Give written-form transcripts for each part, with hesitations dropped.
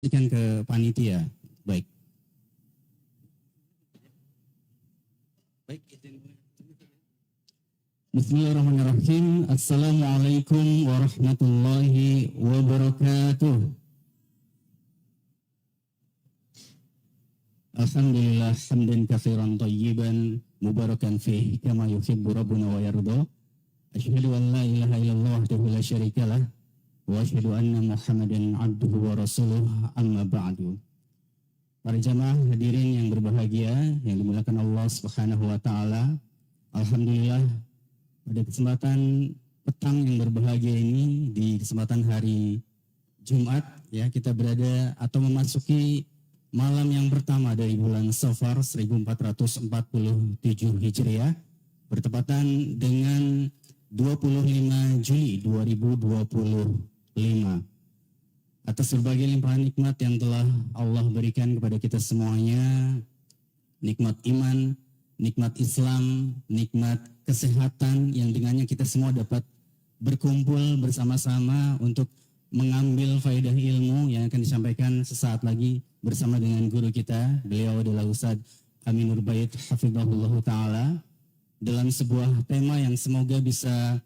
Berikan ke panitia. Baik. Bismillahirrahmanirrahim. Assalamualaikum warahmatullahi wabarakatuh. Alhamdulillah hamdan katsiran thayyiban mubarakan fihi kama yuhibbu rabbuna wa yarda. Asyhadu an la ilaha illallah wahdahu la syarikalah wa asyhadu anna Muhammadan abduhu wa rasuluh amma ba'du. Para jamaah hadirin yang berbahagia yang dimuliakan Allah Subhanahu wa taala. Alhamdulillah pada kesempatan petang yang berbahagia ini, di kesempatan hari Jumat ya, kita berada atau memasuki malam yang pertama dari bulan Safar 1447 Hijriah, bertepatan dengan 25 Juli 2025. Atas berbagai limpahan nikmat yang telah Allah berikan kepada kita semuanya, nikmat iman, nikmat Islam, nikmat kesehatan yang dengannya kita semua dapat berkumpul bersama-sama untuk mengambil faedah ilmu yang akan disampaikan sesaat lagi bersama dengan guru kita. Beliau adalah Ustadz Aminur Bait hafizahullah ta'ala, dalam sebuah tema yang semoga bisa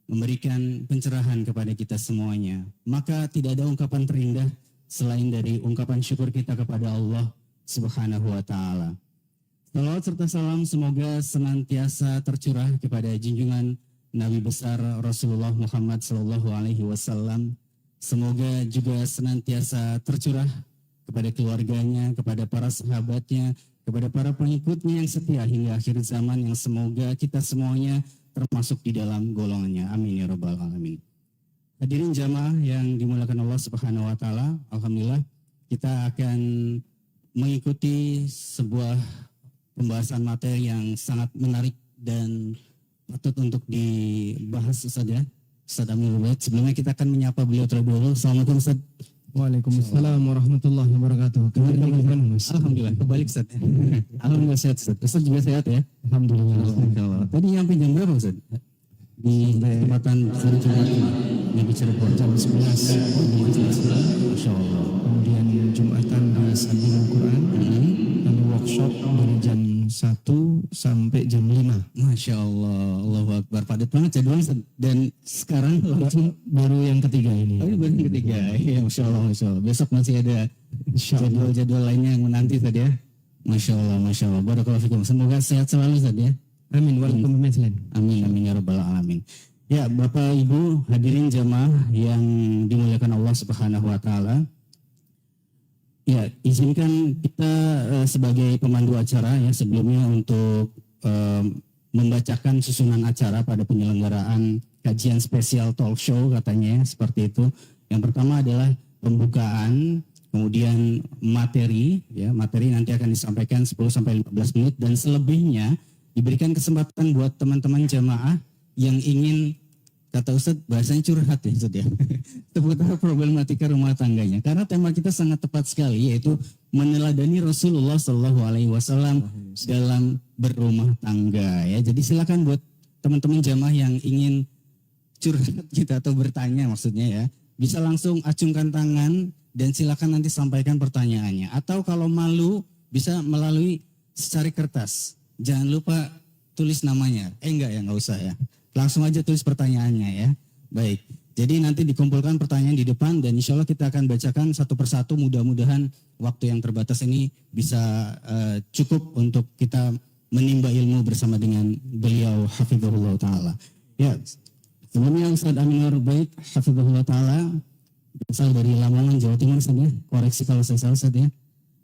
memberikan pencerahan kepada kita semuanya. Maka tidak ada ungkapan terindah selain dari ungkapan syukur kita kepada Allah Subhanahu wa ta'ala. Salawat serta salam semoga senantiasa tercurah kepada junjungan Nabi besar Rasulullah Muhammad sallallahu alaihi wasallam. Semoga juga senantiasa tercurah kepada keluarganya, kepada para sahabatnya, kepada para pengikutnya yang setia hingga akhir zaman, yang semoga kita semuanya termasuk di dalam golongannya. Amin ya rabbal alamin. Hadirin jamaah yang dimuliakan Allah Subhanahu wa taala, alhamdulillah kita akan mengikuti sebuah pembahasan materi yang sangat menarik dan patut untuk dibahas, Ustaz ya. Ustaz Aminur Bait. Sebelumnya kita akan menyapa beliau terlebih dahulu. Assalamualaikum Ustaz. Waalaikumsalam warahmatullahi wabarakatuh. Alhamdulillah. Kebalik Ustaz. Alhamdulillah sehat Ustaz. Ustaz juga sehat ya. Alhamdulillah. Tadi nyampe jam berapa Ustaz? Di kesempatan hari Jumat di Cirebon jam 11. Masya Allah. Kemudian Jumatan di Sambungan Quran. Lalu workshop dari jam 1 sampai jam 5. Masya Allah. Allahu Akbar. Padat banget jadwalnya Ustaz. Dan sekarang langsung baru yang ketiga ini. Oh, ini baru yang ketiga. Iya, Masya Allah, Masya Allah. Besok masih ada jadwal-jadwal lainnya yang menanti tadi ya. Masya Allah, Masya Allah. Barakallahu fikum. Semoga sehat selalu tadi ya. Amin. Amin, amin ya rabbal alamin. Ya, Bapak Ibu hadirin jamaah yang dimuliakan Allah Subhanahu wa taala. Ya, izinkan kita sebagai pemandu acara ya sebelumnya untuk membacakan susunan acara pada penyelenggaraan kajian spesial talk show katanya seperti itu. Yang pertama adalah pembukaan, kemudian materi ya, materi nanti akan disampaikan 10 sampai 15 menit dan selebihnya diberikan kesempatan buat teman-teman jamaah yang ingin, kata Ustadz, bahasanya curhat ya Ustadz ya, seputar problematika rumah tangganya. Karena tema kita sangat tepat sekali, yaitu meneladani Rasulullah Shallallahu Alaihi Wasallam dalam berumah tangga. Ya, jadi silakan buat teman-teman jamaah yang ingin curhat kita atau bertanya maksudnya ya, bisa langsung acungkan tangan dan silakan nanti sampaikan pertanyaannya. Atau kalau malu bisa melalui secari kertas. Jangan lupa tulis namanya. Enggak ya, nggak usah ya. Langsung aja tulis pertanyaannya ya. Baik. Jadi nanti dikumpulkan pertanyaan di depan dan insya Allah kita akan bacakan satu persatu. Mudah-mudahan waktu yang terbatas ini bisa cukup untuk kita menimba ilmu bersama dengan beliau hafizahullah ta'ala. Ya, sebelumnya Ustaz Aminur Bait hafizahullah ta'ala berasal dari Lamongan, Jawa Timur Ustaz ya. Koreksi kalau saya salah Ustaz ya.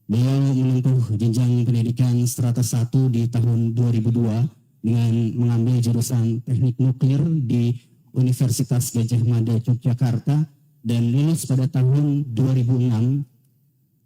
Beliau menempuh jenjang pendidikan strata 1 di tahun 2002 dengan mengambil jurusan teknik nuklir di Universitas Gadjah Mada Yogyakarta dan lulus pada tahun 2006.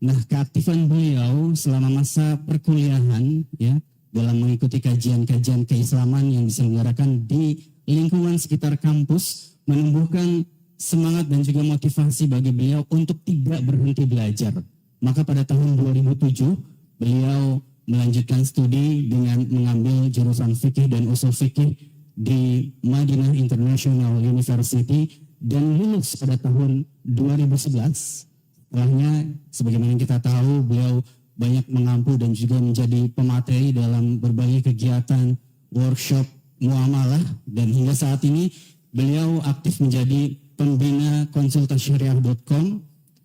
Nah, keaktifan beliau selama masa perkuliahan ya dalam mengikuti kajian-kajian keislaman yang diselenggarakan di lingkungan sekitar kampus menumbuhkan semangat dan juga motivasi bagi beliau untuk tidak berhenti belajar. Maka pada tahun 2007 beliau melanjutkan studi dengan mengambil jurusan fikih dan usul fikih di Madinah International University dan lulus pada tahun 2011 setelahnya sebagaimana kita tahu beliau banyak mengampu dan juga menjadi pemateri dalam berbagai kegiatan, workshop, muamalah, dan hingga saat ini beliau aktif menjadi pembina konsultasyariah.com,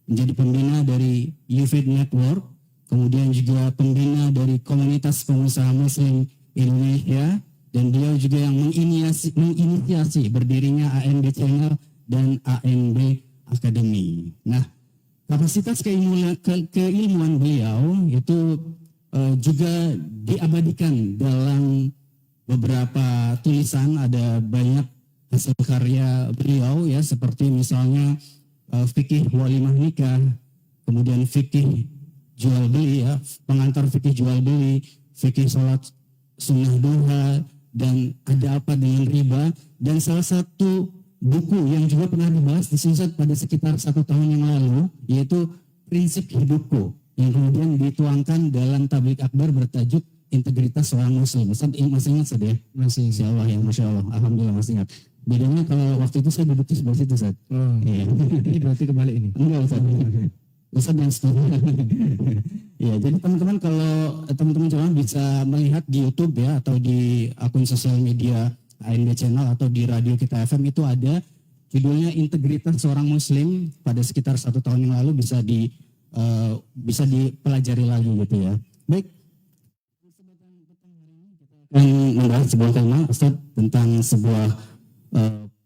menjadi pembina dari UFID Network, kemudian juga pembina dari komunitas pengusaha muslim Indonesia, dan beliau juga yang menginisiasi berdirinya ANB Channel dan ANB Academy. Nah, kapasitas keilmuan beliau itu juga diabadikan dalam beberapa tulisan. Ada banyak hasil karya beliau ya, seperti misalnya fikih walimah nikah, kemudian fikih jual beli ya, pengantar fikih jual beli, fikih sholat sunnah duha, dan ada apa dengan riba. Dan salah satu buku yang juga pernah dibahas di Sunsat pada sekitar 1 tahun yang lalu, yaitu Prinsip Hidupku, yang kemudian dituangkan dalam tablik akbar bertajuk Integritas Seorang Muslim. Ustaz masih ingat Ustaz ya? Masih. Insya Allah ya, Masya Allah. Alhamdulillah masih ingat. Bedanya kalau waktu itu saya duduk di sebelah situ Ustaz. Oh, Iya. ini berarti kebalik ini. Enggak Ustaz. Ustaz yang setuju. Ya, jadi teman-teman kalau teman-teman cuma bisa melihat di YouTube ya, atau di akun sosial media ANB Channel atau di radio kita FM, itu ada judulnya Integritas Seorang Muslim, pada sekitar 1 tahun yang lalu, bisa dipelajari lagi gitu ya. Baik, akan membahas sebuah tema Ustaz tentang sebuah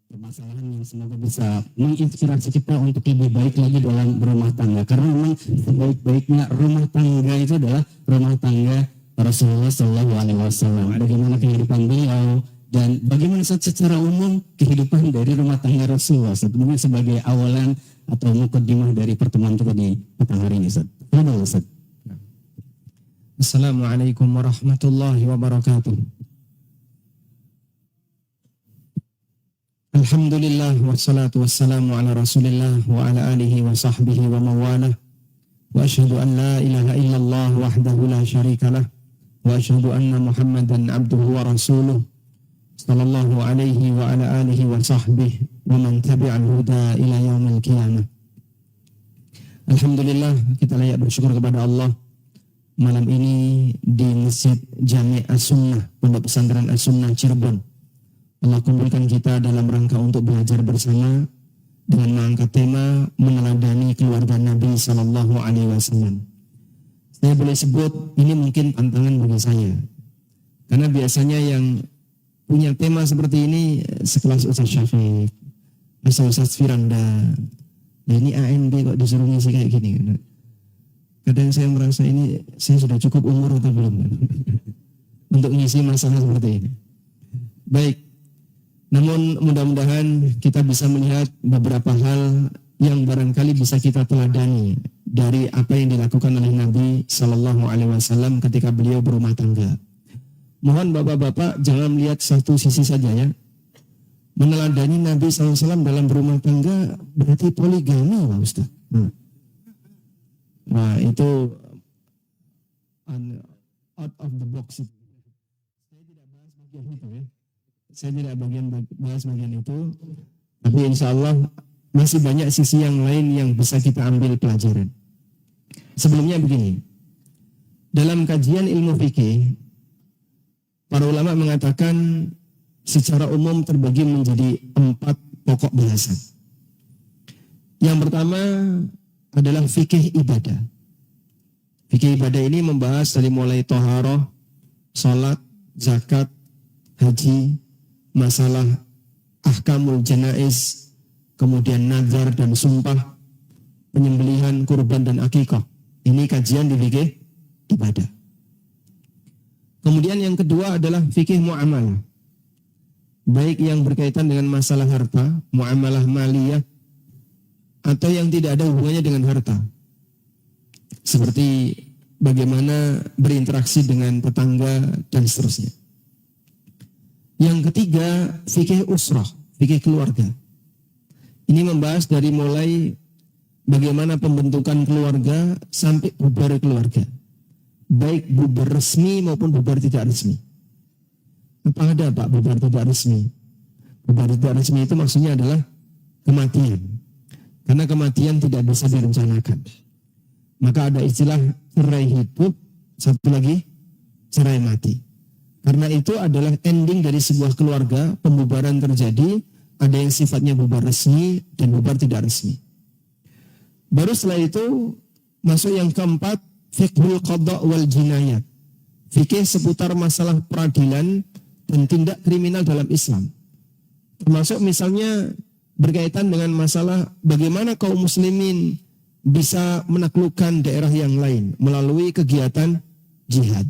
permasalahan yang semoga bisa menginspirasi kita untuk lebih baik lagi dalam berumah tangga, karena memang sebaik-baiknya rumah tangga itu adalah rumah tangga Rasulullah SAW. Bagaimana kehidupan beliau dan bagaimana secara umum kehidupan dari rumah tangga Rasulullah. Sebetulnya sebagai awalan atau mukaddimah dari pertemuan kita di petang hari ini. Ustaz. Assalamualaikum warahmatullahi wabarakatuh. Alhamdulillah wassalatu wassalamu ala Rasulillah wa ala alihi wa sahbihi wa mawalah. Wa asyhadu an la ilaha illallah wahdahu la syarikalah wa asyhadu anna Muhammadan abduhu wa rasuluh sallallahu alaihi wa ala alihi wa sahbihi wa man tabi'al huda ila yaumil qiyamah. Alhamdulillah, kita layak bersyukur kepada Allah. Malam ini di Masjid Jami' As-Sunnah, Pondok Pesantren As-Sunnah Cirebon, Allah kumpulkan kita dalam rangka untuk belajar bersama dengan mengangkat tema meneladani keluarga Nabi Sallallahu Alaihi Wasallam. Saya boleh sebut ini mungkin tantangan bagi saya, karena biasanya yang punya tema seperti ini sekelas Ustaz Syafiq, Ustaz Firanda. Nah, ini ANB kok disuruh ngisi kayak gini. Kadang saya merasa ini saya sudah cukup umur atau belum untuk ngisi masalah seperti ini. Baik, namun mudah-mudahan kita bisa melihat beberapa hal yang barangkali bisa kita teladani dari apa yang dilakukan oleh Nabi Sallallahu Alaihi Wasallam ketika beliau berumah tangga. Mohon bapak-bapak jangan melihat satu sisi saja ya. Meneladani Nabi SAW dalam berumah tangga berarti poligami Pak Ustaz. Nah itu out of the box. Saya tidak bahas bagian itu ya. Saya tidak bahas bagian itu. Tapi insya Allah masih banyak sisi yang lain yang bisa kita ambil pelajaran. Sebelumnya begini. Dalam kajian ilmu fikih, para ulama mengatakan secara umum terbagi menjadi 4 pokok bahasan. Yang pertama adalah fikih ibadah. Fikih ibadah ini membahas dari mulai toharoh, sholat, zakat, haji, masalah ahkamul janaiz, kemudian nazar dan sumpah, penyembelihan, kurban dan akikah. Ini kajian di fikih ibadah. Kemudian yang kedua adalah fikih muamalah. Baik yang berkaitan dengan masalah harta, muamalah maliyah, atau yang tidak ada hubungannya dengan harta. Seperti bagaimana berinteraksi dengan tetangga dan seterusnya. Yang ketiga, fikih usrah, fikih keluarga. Ini membahas dari mulai bagaimana pembentukan keluarga sampai bubar keluarga. Baik bubar resmi maupun bubar tidak resmi. Apa ada Pak bubar tidak resmi? Bubar tidak resmi itu maksudnya adalah kematian. Karena kematian tidak bisa direncanakan. Maka ada istilah cerai hidup, satu lagi cerai mati. Karena itu adalah ending dari sebuah keluarga, pembubaran terjadi, ada yang sifatnya bubar resmi dan bubar tidak resmi. Baru setelah itu masuk yang keempat, fiqhul qada wal jinayat. Fikih seputar masalah peradilan dan tindak kriminal dalam Islam. Termasuk misalnya berkaitan dengan masalah bagaimana kaum muslimin bisa menaklukkan daerah yang lain melalui kegiatan jihad.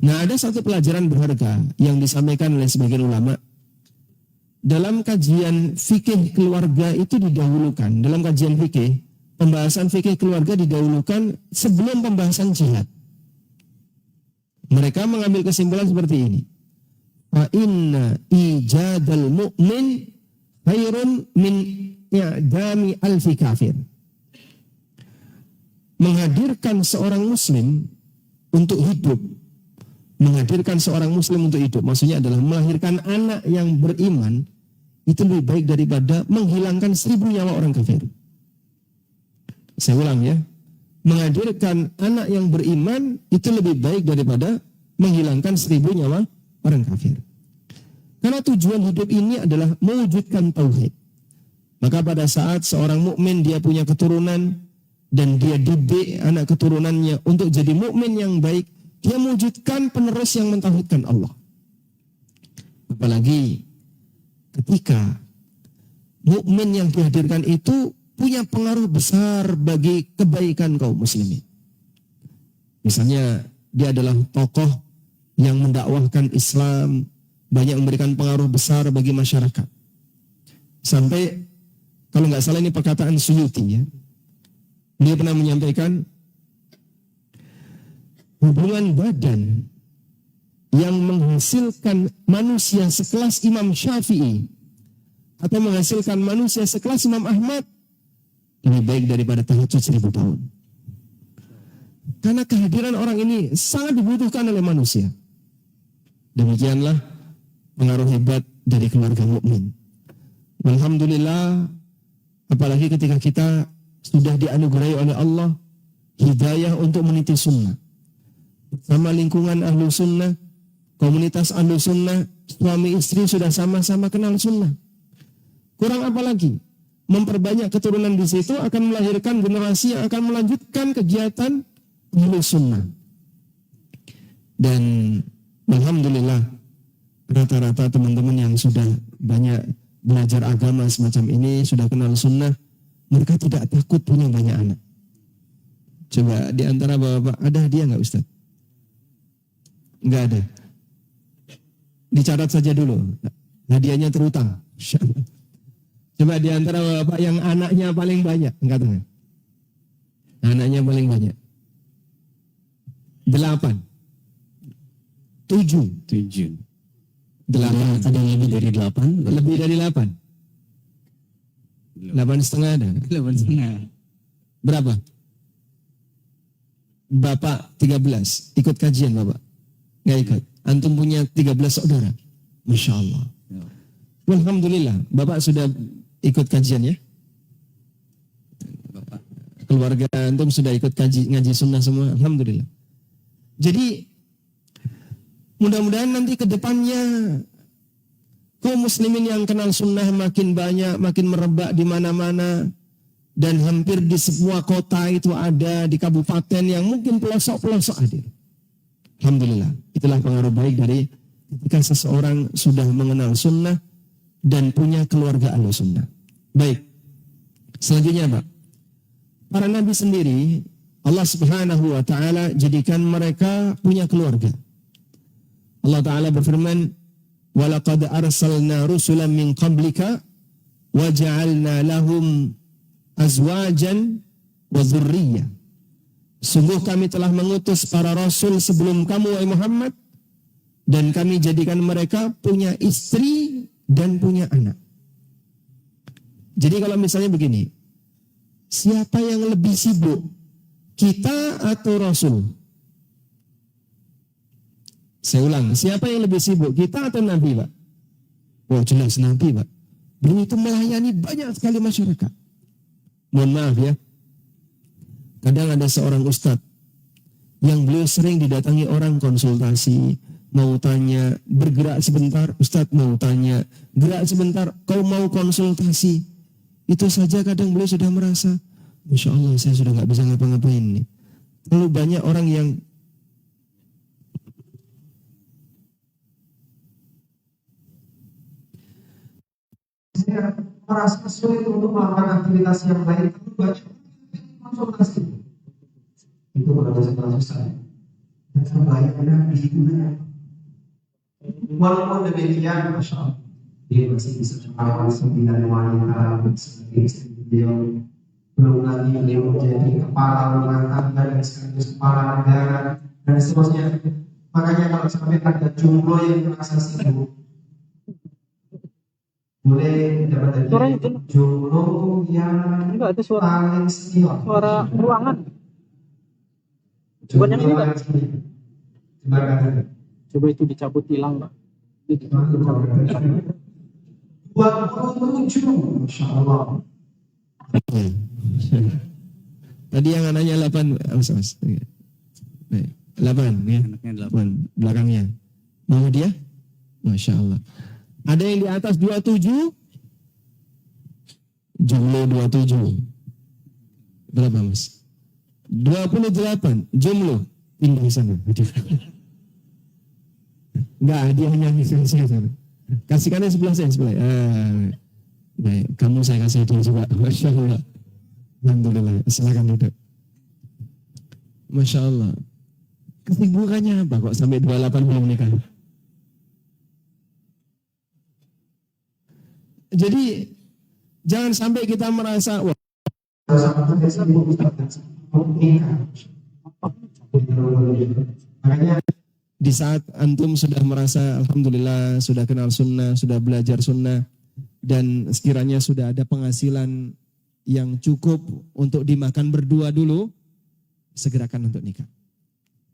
Nah, ada satu pelajaran berharga yang disampaikan oleh sebagian ulama. Dalam kajian fikih keluarga itu didahulukan. Dalam kajian fikih, pembahasan fikih keluarga didahulukan sebelum pembahasan jihad. Mereka mengambil kesimpulan seperti ini. Fa inna ijadal mu'min khairun min i'dami alfi kafir. Menghadirkan seorang muslim untuk hidup, maksudnya adalah melahirkan anak yang beriman, itu lebih baik daripada menghilangkan 1000 nyawa orang kafir. Saya ulang ya, menghadirkan anak yang beriman itu lebih baik daripada menghilangkan 1000 nyawa orang kafir. Karena tujuan hidup ini adalah mewujudkan tauhid. Maka pada saat seorang mukmin dia punya keturunan dan dia didik anak keturunannya untuk jadi mukmin yang baik, dia mewujudkan penerus yang mentauhidkan Allah. Apalagi ketika mukmin yang dihadirkan itu punya pengaruh besar bagi kebaikan kaum muslimin. Misalnya dia adalah tokoh yang mendakwahkan Islam, banyak memberikan pengaruh besar bagi masyarakat. Sampai kalau nggak salah ini perkataan Suyuti ya. Dia pernah menyampaikan hubungan badan yang menghasilkan manusia sekelas Imam Syafi'i atau menghasilkan manusia sekelas Imam Ahmad lebih baik daripada tahajud 1000 tahun. Karena kehadiran orang ini sangat dibutuhkan oleh manusia. Demikianlah pengaruh hebat dari keluarga mukmin. Alhamdulillah, apalagi ketika kita sudah dianugerahi oleh Allah hidayah untuk meniti sunnah. Bersama lingkungan ahlu sunnah, komunitas ahlu sunnah, suami istri sudah sama-sama kenal sunnah. Kurang apa lagi? Memperbanyak keturunan di situ akan melahirkan generasi yang akan melanjutkan kegiatan ahlu sunnah. Dan alhamdulillah, rata-rata teman-teman yang sudah banyak belajar agama semacam ini, sudah kenal sunnah, mereka tidak takut punya banyak anak. Coba di antara bapak-bapak, ada hadiah nggak Ustaz? Nggak ada. Dicatat saja dulu. Hadiahnya terutang. Coba di antara bapak yang anaknya paling banyak, angkat tangan. Anaknya paling banyak. 8. 7. 8. Ada yang lebih dari 8? Lebih dari 8. 8,5 ada. 8,5. Berapa? Bapak 13. Ikut kajian Bapak? Nggak ikut. Antum punya 13 saudara. Masya Allah. Alhamdulillah. Bapak sudah ikut kajian ya? Bapak. Keluarga antum sudah ikut ngaji sunnah semua. Alhamdulillah. Jadi mudah-mudahan nanti ke depannya kaum muslimin yang kenal sunnah makin banyak, makin merebak di mana-mana, dan hampir di semua kota itu ada, di kabupaten yang mungkin pelosok-pelosok ada. Alhamdulillah, itulah pengaruh baik dari ketika seseorang sudah mengenal sunnah dan punya keluarga ahlu sunnah. Baik, selanjutnya Pak, para nabi sendiri Allah Subhanahu wa Ta'ala jadikan mereka punya keluarga. Allah Ta'ala berfirman, وَلَقَدْ أَرْسَلْنَا رُسُلًا مِنْ قَبْلِكَ وَجَعَلْنَا لَهُمْ أَزْوَاجًا وَذُرِّيَّةً. Sungguh kami telah mengutus para rasul sebelum kamu, wahai Muhammad, dan kami jadikan mereka punya istri dan punya anak. Jadi kalau misalnya begini, siapa yang lebih sibuk, kita atau Rasul? Saya ulang, siapa yang lebih sibuk, kita atau Nabi, Pak? Oh jelas Nabi, Pak. Beliau itu melayani banyak sekali masyarakat. Mohon maaf ya, kadang ada seorang ustadz yang beliau sering didatangi orang konsultasi, mau tanya, bergerak sebentar, ustadz mau tanya, gerak sebentar, kau mau konsultasi. Itu saja kadang beliau sudah merasa, Masya Allah saya sudah gak bisa ngapa-ngapain nih. Lalu banyak orang yang saya merasa sulit untuk melakukan aktivitas yang lain karena banyak konsultasi. Itu kalau saya dan sebaiknya dihidup. Walaupun demikian, Masya Allah, dia masih bisa melakukan 9 wanita sebagai istri beliau. Belum lagi beliau menjadi kepala rumah tangga dan sekaligus kepala negara dan seterusnya. Makanya kalau sampai ada jumlah yang merasa sibuk, boleh dapat dari jumlah yang enggak ada suara paling senior. suara ruangan. Jumlah Banyak juga. yang senior. Coba katakan. Coba itu dicabut hilang, Pak. 27, Masya Allah. tadi yang anaknya 8, mas. 8 ya, Anaknya 8 belakangnya. Mau dia? Masya Allah. Ada yang di atas 27? Jumlah 27. Berapa mas? 28. Jumlah. Pindah ke sana. Enggak, hadiahnya saya sana. Kasihkannya sebelah saya, sebelah. Baik, kamu saya kasih hadiah juga. Masya Allah. Alhamdulillah. Silakan duduk. Masya Allah. Kesibukannya apa kok sampai 28 belum nikah? Jadi jangan sampai kita merasa wah, Makanya di saat antum sudah merasa alhamdulillah sudah kenal sunnah, sudah belajar sunnah dan sekiranya sudah ada penghasilan yang cukup untuk dimakan berdua dulu, segerakan untuk nikah.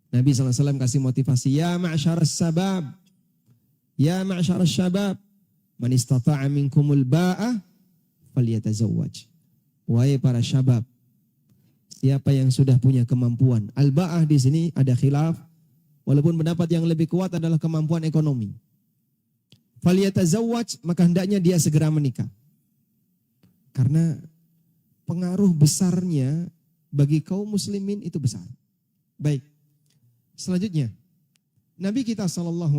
Nabi SAW kasih motivasi, ya ma'syarus sabab, ya ma'syarus syabab, man istata'a minkumul ba'ah falyatazawwaj. Wahai para syabab, siapa yang sudah punya kemampuan. Al-ba'ah di sini ada khilaf, walaupun pendapat yang lebih kuat adalah kemampuan ekonomi. Falyatazawwaj, maka hendaknya dia segera menikah. Karena pengaruh besarnya bagi kaum muslimin itu besar. Baik. Selanjutnya, Nabi kita SAW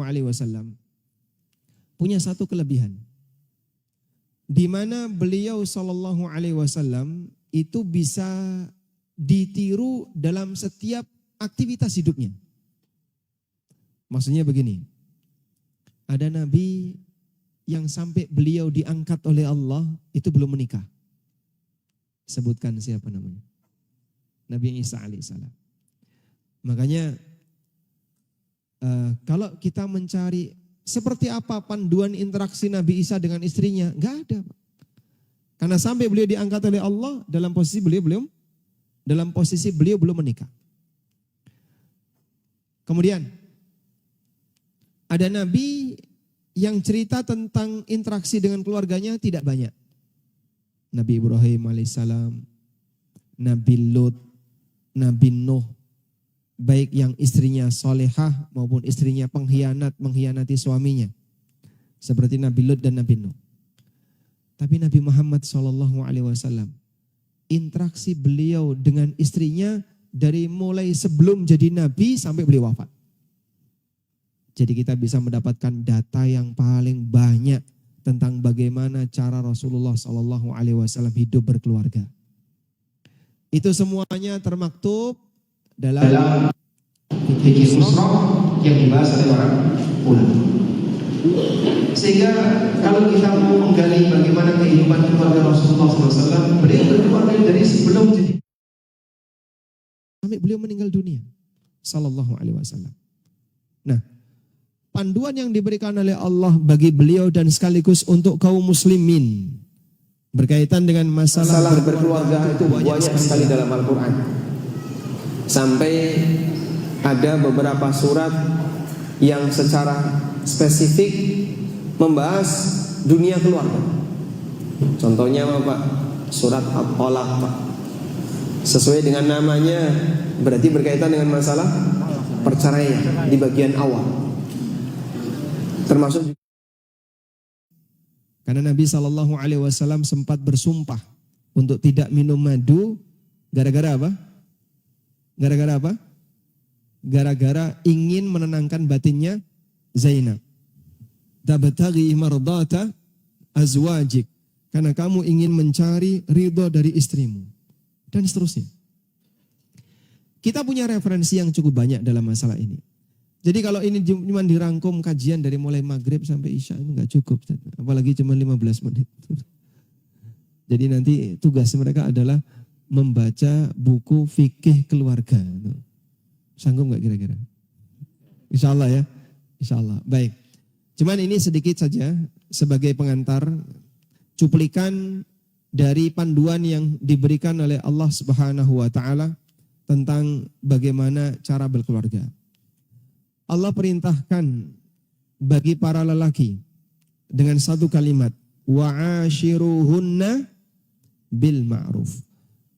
punya satu kelebihan, di mana beliau SAW itu bisa ditiru dalam setiap aktivitas hidupnya. Maksudnya begini, ada Nabi yang sampai beliau diangkat oleh Allah itu belum menikah. Sebutkan siapa namanya? Nabi Isa alaihissalam. Makanya kalau kita mencari seperti apa panduan interaksi Nabi Isa dengan istrinya, nggak ada. Karena sampai beliau diangkat oleh Allah dalam posisi beliau belum menikah. Kemudian ada Nabi yang cerita tentang interaksi dengan keluarganya tidak banyak. Nabi Ibrahim alaihissalam, Nabi Lut, Nabi Nuh, baik yang istrinya solehah maupun istrinya mengkhianati suaminya. Seperti Nabi Lut dan Nabi Nuh. Tapi Nabi Muhammad SAW, interaksi beliau dengan istrinya dari mulai sebelum jadi Nabi sampai beliau wafat. Jadi kita bisa mendapatkan data yang paling banyak tentang bagaimana cara Rasulullah SAW hidup berkeluarga. Itu semuanya termaktub dalam fikih usrah yang dibahas oleh para ulama. Sehingga kalau kita mau menggali bagaimana kehidupan keluarga Rasulullah SAW, beliau berkeluarga dari sebelum jadi sampai beliau meninggal dunia, sallallahu alaihi wasallam. Nah, panduan yang diberikan oleh Allah bagi beliau dan sekaligus untuk kaum muslimin berkaitan dengan masalah berkeluarga itu banyak sekali dalam Al-Quran. Sampai ada beberapa surat yang secara spesifik membahas dunia keluarga. Contohnya apa Pak? Surat At-Tolak Pak. Sesuai dengan namanya, berarti berkaitan dengan masalah perceraian di bagian awal. Termasuk karena Nabi SAW sempat bersumpah untuk tidak minum madu gara-gara apa? Gara-gara apa? Gara-gara ingin menenangkan batinnya Zainab. Tabtaghi mardata azwajik, karena kamu ingin mencari ridho dari istrimu, dan seterusnya. Kita punya referensi yang cukup banyak dalam masalah ini. Jadi kalau ini cuma dirangkum kajian dari mulai maghrib sampai isya itu nggak cukup, apalagi cuma 15 menit. Jadi nanti tugas mereka adalah membaca buku fikih keluarga. Sanggup nggak kira-kira? Insya Allah ya, insya Allah. Baik. Cuman ini sedikit saja sebagai pengantar cuplikan dari panduan yang diberikan oleh Allah Subhanahu wa taala tentang bagaimana cara berkeluarga. Allah perintahkan bagi para lelaki dengan satu kalimat, wa'ashiruhunna bil ma'ruf.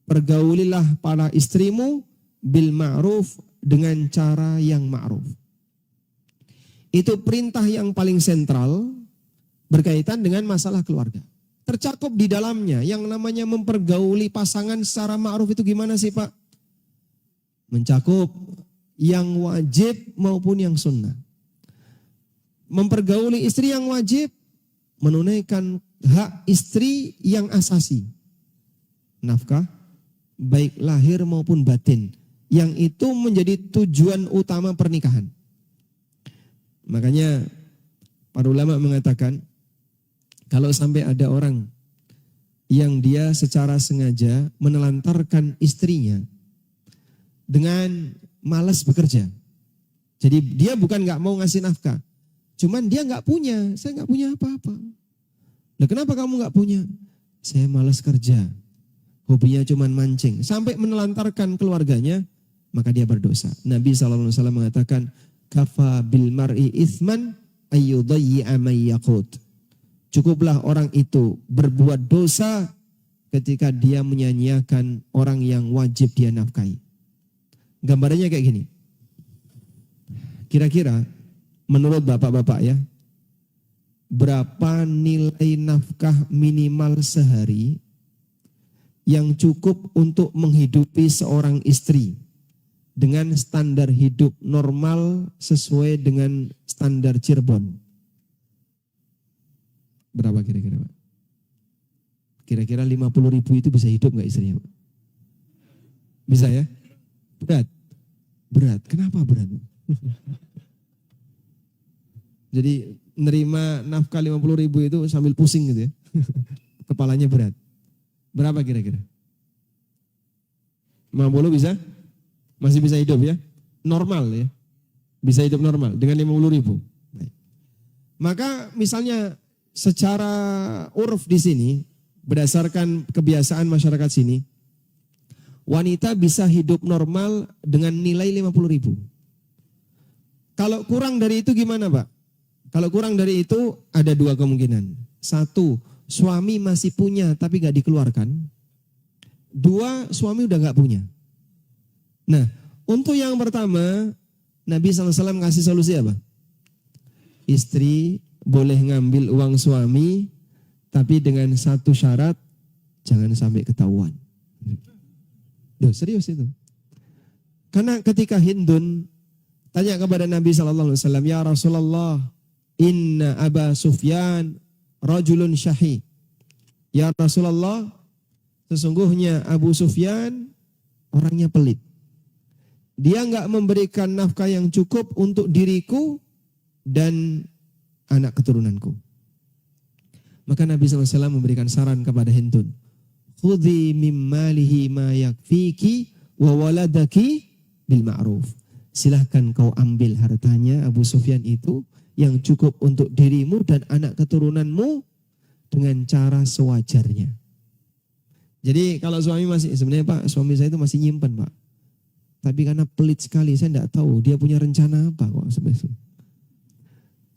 Pergaulilah para istrimu bil ma'ruf, dengan cara yang ma'ruf. Itu perintah yang paling sentral berkaitan dengan masalah keluarga. Tercakup di dalamnya yang namanya mempergauli pasangan secara ma'ruf itu gimana sih Pak? Mencakup yang wajib maupun yang sunnah. Mempergauli istri yang wajib, menunaikan hak istri yang asasi. Nafkah, baik lahir maupun batin. Yang itu menjadi tujuan utama pernikahan. Makanya para ulama mengatakan, kalau sampai ada orang yang dia secara sengaja menelantarkan istrinya dengan malas bekerja. Jadi dia bukan nggak mau ngasih nafkah, cuman dia nggak punya, saya nggak punya apa-apa. Nah, kenapa kamu nggak punya? Saya malas kerja, hobinya cuman mancing, sampai menelantarkan keluarganya, maka dia berdosa. Nabi SAW mengatakan, kafa bil mar'i ithman ayyudayyi'a may yaqut. Cukuplah orang itu berbuat dosa ketika dia menyanyiakan orang yang wajib dia nafkahi. Gambarannya kayak gini. Kira-kira menurut bapak-bapak ya, berapa nilai nafkah minimal sehari yang cukup untuk menghidupi seorang istri dengan standar hidup normal sesuai dengan standar Cirebon? Berapa kira-kira Pak? Kira-kira 50.000 itu bisa hidup nggak istrinya Pak? Bisa ya? Berat. Berat. Kenapa berat? Jadi nerima nafkah 50.000 itu sambil pusing gitu ya. Kepalanya berat. Berapa kira-kira? 50 bisa? Masih bisa hidup ya? Normal ya? Bisa hidup normal dengan 50.000. Maka misalnya secara uruf di sini, berdasarkan kebiasaan masyarakat sini, wanita bisa hidup normal dengan nilai 50.000. Kalau kurang dari itu gimana Pak? Kalau kurang dari itu ada dua kemungkinan. Satu, suami masih punya tapi gak dikeluarkan. Dua, suami udah gak punya. Nah, untuk yang pertama, Nabi SAW ngasih solusi apa? Istri boleh ngambil uang suami, tapi dengan satu syarat, jangan sampai ketahuan. Duh, serius itu. Karena ketika Hindun tanya kepada Nabi SAW, ya Rasulullah, inna Aba Sufyan rajulun syahi. Ya Rasulullah, sesungguhnya Abu Sufyan orangnya pelit. Dia enggak memberikan nafkah yang cukup untuk diriku dan anak keturunanku. Maka Nabi SAW memberikan saran kepada Hindun. Khudhi mimmalihi ma yakfiki wa waladaki bil ma'ruf. Silahkan kau ambil hartanya Abu Sufyan itu yang cukup untuk dirimu dan anak keturunanmu dengan cara sewajarnya. Jadi kalau suami masih, sebenarnya Pak, suami saya itu masih nyimpen Pak. Tapi karena pelit sekali, saya tidak tahu dia punya rencana apa kok sebenarnya.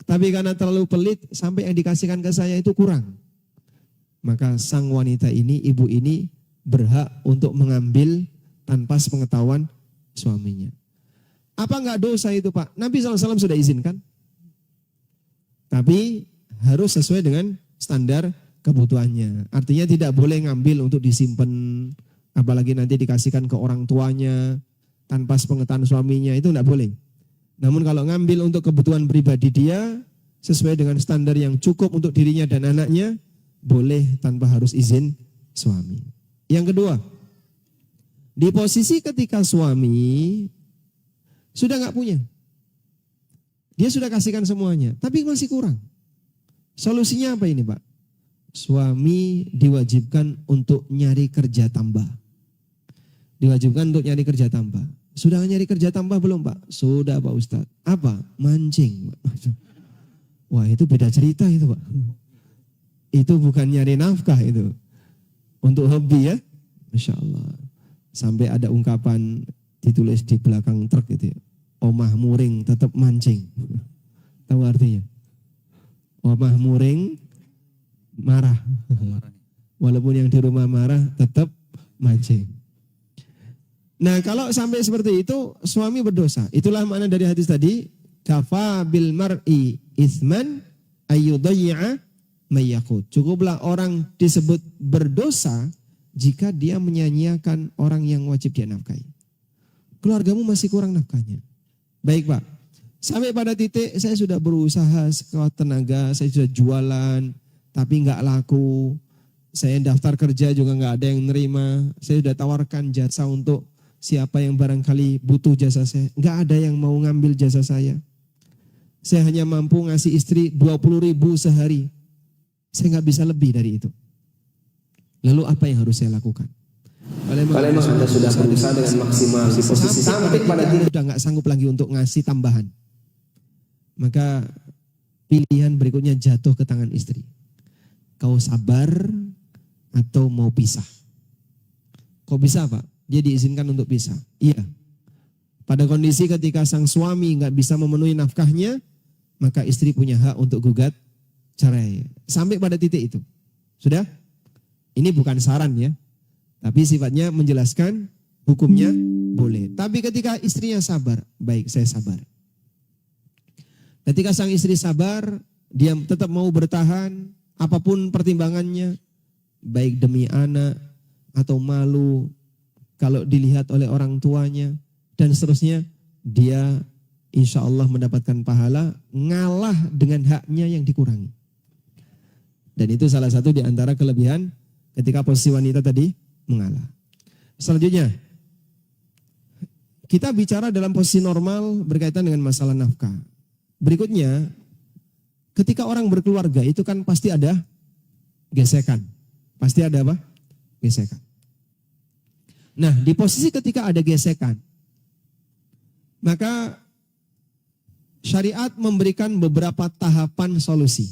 Tapi karena terlalu pelit, sampai yang dikasihkan ke saya itu kurang. maka sang wanita ini, ibu ini berhak untuk mengambil tanpa sepengetahuan suaminya. Apa enggak dosa itu Pak? Nabi SAW sudah izinkan. Tapi harus sesuai dengan standar kebutuhannya. Artinya tidak boleh ngambil untuk disimpan, apalagi nanti dikasihkan ke orang tuanya tanpa sepengetahuan suaminya, itu enggak boleh. Namun kalau ngambil untuk kebutuhan pribadi dia, sesuai dengan standar yang cukup untuk dirinya dan anaknya, boleh tanpa harus izin suami. Yang kedua, di posisi ketika suami sudah nggak punya, dia sudah kasihkan semuanya, tapi masih kurang. Solusinya apa ini Pak? Suami diwajibkan untuk nyari kerja tambah. Diwajibkan untuk nyari kerja tambah. Sudah nyari kerja tambah belum Pak? Sudah Pak Ustadz. Apa? Mancing. Wah itu beda cerita itu Pak. Itu bukan nyari nafkah itu. Untuk hobi ya. Masya Allah. Sampai ada ungkapan ditulis di belakang truk itu ya. Omah muring tetap mancing. Tahu artinya? Omah muring marah. Walaupun yang di rumah marah tetap mancing. Nah kalau sampai seperti itu suami berdosa. Itulah makna dari hadis tadi. Kafa bil mar'i ithman ayyudayya mayyakut. Cukuplah orang disebut berdosa jika dia menyanyiakan orang yang wajib dia nafkahi. Keluargamu masih kurang nafkahnya. Baik Pak, sampai pada titik saya sudah berusaha sekuat tenaga, saya sudah jualan, tapi nggak laku. Saya daftar kerja juga nggak ada yang nerima. Saya sudah tawarkan jasa untuk siapa yang barangkali butuh jasa saya. Nggak ada yang mau ngambil jasa saya. Saya hanya mampu ngasih istri 20.000 sehari. Saya nggak bisa lebih dari itu. Lalu apa yang harus saya lakukan? Kalau memang Anda sudah berusaha dengan maksimal di posisi sampai pada titik sudah nggak sanggup lagi untuk ngasih tambahan, maka pilihan berikutnya jatuh ke tangan istri. Kau sabar atau mau pisah? Kok bisa Pak? Dia diizinkan untuk pisah. Iya. Pada kondisi ketika sang suami nggak bisa memenuhi nafkahnya, maka istri punya hak untuk gugat cerai. Sampai pada titik itu. Sudah? Ini bukan saran ya. Tapi sifatnya menjelaskan hukumnya boleh. Tapi ketika istrinya sabar, baik saya sabar. Ketika sang istri sabar, dia tetap mau bertahan, apapun pertimbangannya, baik demi anak atau malu, kalau dilihat oleh orang tuanya, dan seterusnya, dia insya Allah mendapatkan pahala, ngalah dengan haknya yang dikurangi. Dan itu salah satu di antara kelebihan ketika posisi wanita tadi mengalah. Selanjutnya, kita bicara dalam posisi normal berkaitan dengan masalah nafkah. Berikutnya, ketika orang berkeluarga itu kan pasti ada gesekan. Pasti ada apa? Gesekan. Nah, di posisi ketika ada gesekan, maka syariat memberikan beberapa tahapan solusi.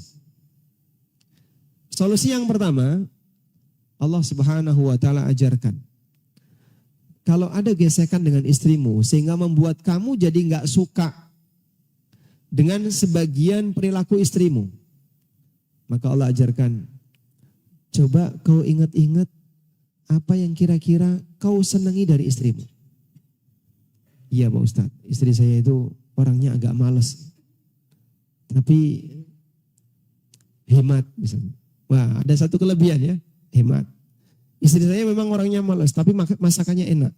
Solusi yang pertama, Allah Subhanahu wa taala ajarkan. Kalau ada gesekan dengan istrimu sehingga membuat kamu jadi nggak suka dengan sebagian perilaku istrimu, maka Allah ajarkan, coba kau ingat-ingat apa yang kira-kira kau senangi dari istrimu. Iya Pak Ustadz, istri saya itu orangnya agak malas, tapi hemat misalnya. Wah, ada satu kelebihan ya, hemat. Istri saya memang orangnya malas, tapi masakannya enak.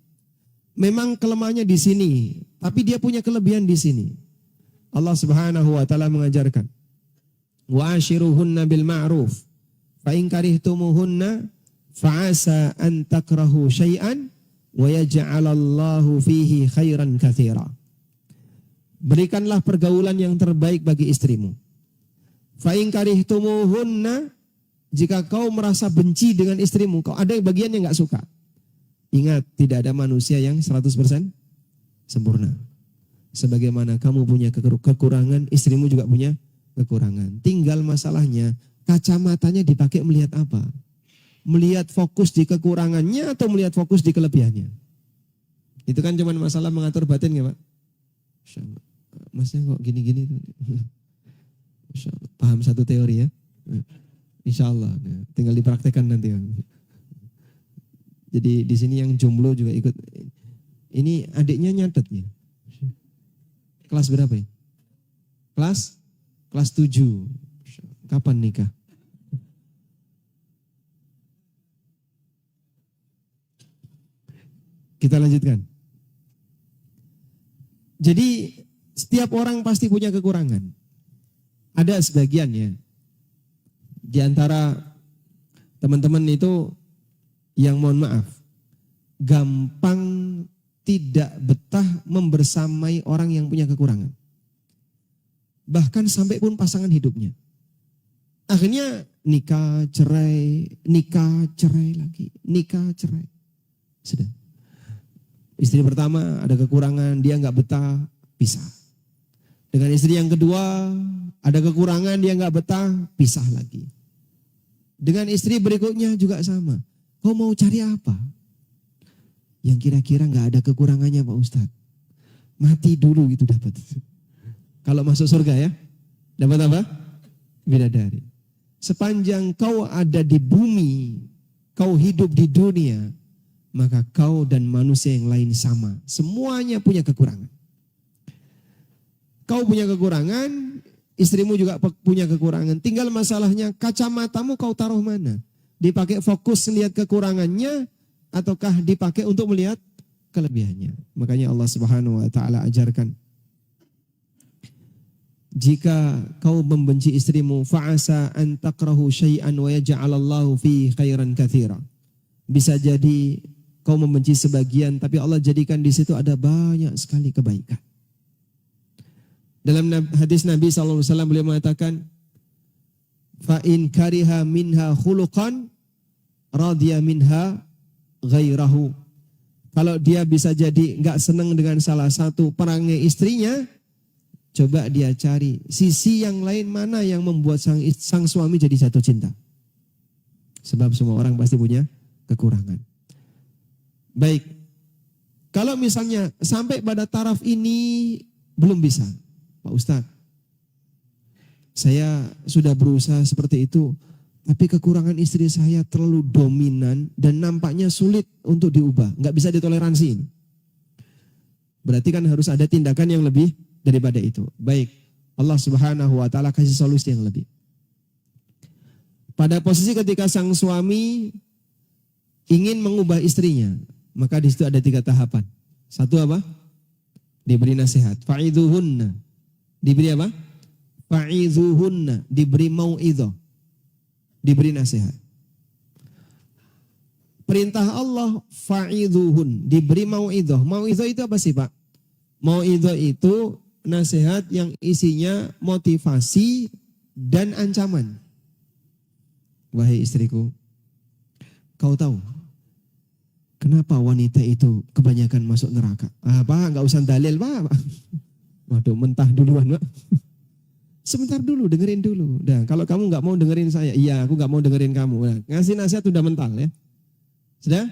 Memang kelemahannya di sini, tapi dia punya kelebihan di sini. Allah Subhanahu wa taala mengajarkan, wa ashiruhunna bil ma'ruf, fa in karihtumuhunna fa asa an takrahu syai'an wa yaj'alallahu fihi khairan katsira. Berikanlah pergaulan yang terbaik bagi istrimu. Fa in karihtumuhunna, jika kau merasa benci dengan istrimu, kau ada bagian yang gak suka. Ingat, tidak ada manusia yang 100% sempurna. Sebagaimana kamu punya kekurangan, istrimu juga punya kekurangan. Tinggal masalahnya, kacamatanya dipakai melihat apa? Melihat fokus di kekurangannya atau melihat fokus di kelebihannya? Itu kan cuma masalah mengatur batin ya Pak? Masnya kok gini-gini? Paham satu teori ya? Insya Allah. Nah, tinggal dipraktekkan nanti. Jadi di sini yang jomblo juga ikut. Ini adiknya nyatet nih. Kelas berapa ya? Kelas 7. Kapan nikah? Kita lanjutkan. Jadi setiap orang pasti punya kekurangan. Ada sebagian ya. Di antara teman-teman itu yang mohon maaf, gampang tidak betah membersamai orang yang punya kekurangan. Bahkan sampai pun pasangan hidupnya. Akhirnya nikah, cerai lagi, nikah, cerai. Sudah. Istri pertama ada kekurangan, dia nggak betah, pisah. Dengan istri yang kedua ada kekurangan, dia nggak betah, pisah lagi. Dengan istri berikutnya juga sama. Kau mau cari apa? Yang kira-kira nggak ada kekurangannya Pak Ustadz. Mati dulu itu dapat. Kalau masuk surga ya, dapat apa? Bidadari. Sepanjang kau ada di bumi, kau hidup di dunia, maka kau dan manusia yang lain sama. Semuanya punya kekurangan. Kau punya kekurangan, istrimu juga punya kekurangan. Tinggal masalahnya kacamatamu kau taruh mana? Dipakai fokus melihat kekurangannya ataukah dipakai untuk melihat kelebihannya? Makanya Allah Subhanahu wa taala ajarkan, jika kau membenci istrimu, fa'asa an takrahu syai'an wa yaj'alallahu fi khairan katsira. Bisa jadi kau membenci sebagian, tapi Allah jadikan di situ ada banyak sekali kebaikan. Dalam hadis Nabi SAW beliau mengatakan, fa in kariha minha khuluqan radiya minha ghairahu. Kalau dia bisa jadi enggak senang dengan salah satu perangai istrinya, coba dia cari sisi yang lain mana yang membuat sang suami jadi jatuh cinta. Sebab semua orang pasti punya kekurangan. Baik, kalau misalnya sampai pada taraf ini belum bisa, Pak Ustadz, saya sudah berusaha seperti itu, tapi kekurangan istri saya terlalu dominan dan nampaknya sulit untuk diubah, nggak bisa ditoleransi. Berarti kan harus ada tindakan yang lebih daripada itu. Baik, Allah Subhanahu wa taala kasih solusi yang lebih. Pada posisi ketika sang suami ingin mengubah istrinya, maka di situ ada 3 tahapan. Satu apa? Diberi nasihat. Fa'idhuhunna. Diberi apa? Fa'idhuhunna. Diberi mau'idhah. Diberi nasihat. Perintah Allah fa'idhuhun. Diberi mau'idhah. Mau'idhah itu apa sih Pak? Mau'idhah itu nasihat yang isinya motivasi dan ancaman. Wahai istriku, kau tahu kenapa wanita itu kebanyakan masuk neraka? Pak, nggak usah dalil Pak. Waduh, mentah duluan Pak. Sebentar dulu, dengerin dulu. Nah, kalau kamu nggak mau dengerin saya, iya aku nggak mau dengerin kamu. Nah, ngasih nasihat udah mental ya. Sudah?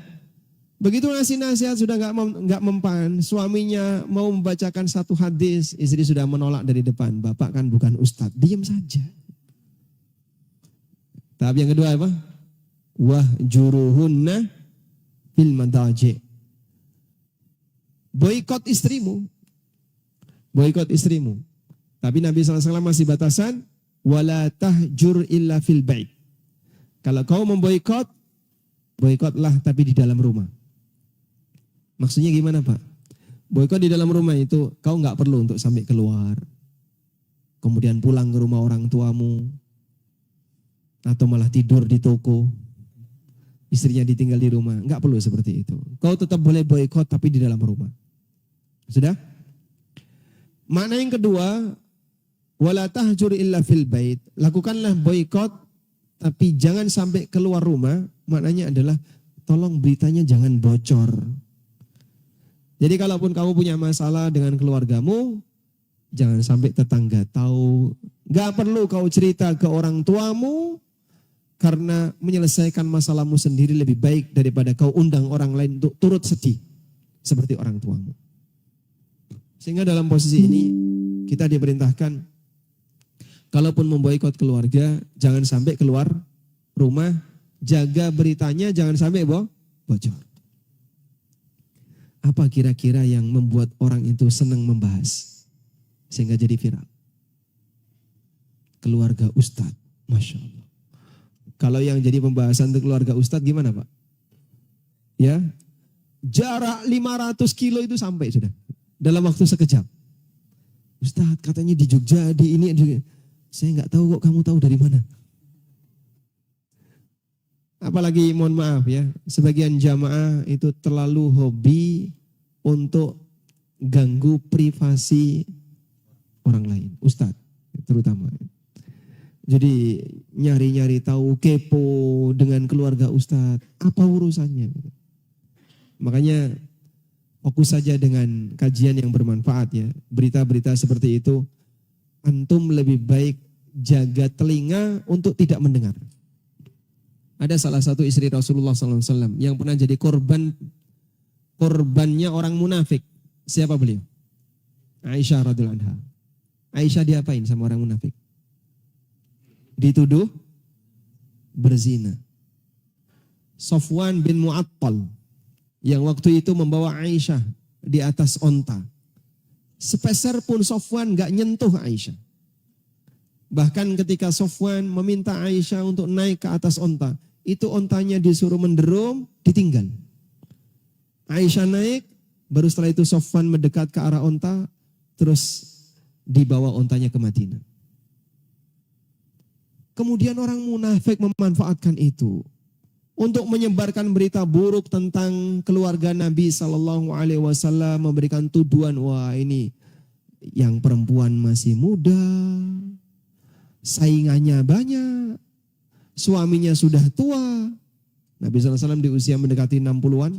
Begitu ngasih nasihat sudah nggak mempan, suaminya mau membacakan satu hadis, istri sudah menolak dari depan. Bapak kan bukan ustadz, diam saja. Tahap yang kedua apa? Wahjuruhunna fil madaji. Boikot istrimu. Boikot istrimu. Tapi Nabi SAW masih batasan, wala tahjur illa fil bait. Kalau kau memboikot, boikotlah tapi di dalam rumah. Maksudnya gimana Pak? Boikot di dalam rumah itu kau nggak perlu untuk sampai keluar. Kemudian pulang ke rumah orang tuamu. Atau malah tidur di toko. Istrinya ditinggal di rumah. Nggak perlu seperti itu. Kau tetap boleh boikot tapi di dalam rumah. Sudah? Makna yang kedua, wala tahjur illa fil bait. Lakukanlah boikot tapi jangan sampai keluar rumah. Maknanya adalah tolong beritanya jangan bocor. Jadi kalaupun kamu punya masalah dengan keluargamu, jangan sampai tetangga tahu. Gak perlu kau cerita ke orang tuamu, karena menyelesaikan masalahmu sendiri lebih baik daripada kau undang orang lain untuk turut sedih seperti orang tuamu. Sehingga dalam posisi ini kita diperintahkan, kalaupun memboikot keluarga, jangan sampai keluar rumah, jaga beritanya jangan sampai bocor. Apa kira-kira yang membuat orang itu senang membahas sehingga jadi viral? Keluarga Ustadz, Masya Allah. Kalau yang jadi pembahasan untuk keluarga Ustadz gimana Pak? Ya, jarak 500 kilo itu sampai sudah. Dalam waktu sekejap. Ustadz katanya di Jogja, di ini juga. Saya nggak tahu kok, kamu tahu dari mana? Apalagi mohon maaf ya, sebagian jamaah itu terlalu hobi untuk ganggu privasi orang lain. Ustadz terutama. Jadi nyari-nyari tahu, kepo dengan keluarga Ustadz. Apa urusannya? Makanya fokus saja dengan kajian yang bermanfaat ya. Berita-berita seperti itu, antum lebih baik jaga telinga untuk tidak mendengar. Ada salah satu istri Rasulullah SAW yang pernah jadi korbannya orang munafik. Siapa beliau? Aisyah radhiyallahu anha. Aisyah diapain sama orang munafik? Dituduh berzina. Safwan bin Mu'attal yang waktu itu membawa Aisyah di atas onta. Sepeser pun Safwan gak nyentuh Aisyah. Bahkan ketika Safwan meminta Aisyah untuk naik ke atas onta, itu ontanya disuruh menderum, ditinggal. Aisyah naik, baru setelah itu Safwan mendekat ke arah onta, terus dibawa ontanya ke Madinah. Kemudian orang munafik memanfaatkan itu untuk menyebarkan berita buruk tentang keluarga Nabi Sallallahu Alaihi Wasallam, memberikan tuduhan, wah ini yang perempuan masih muda, saingannya banyak, suaminya sudah tua. Nabi Sallallahu Alaihi Wasallam di usia mendekati 60-an.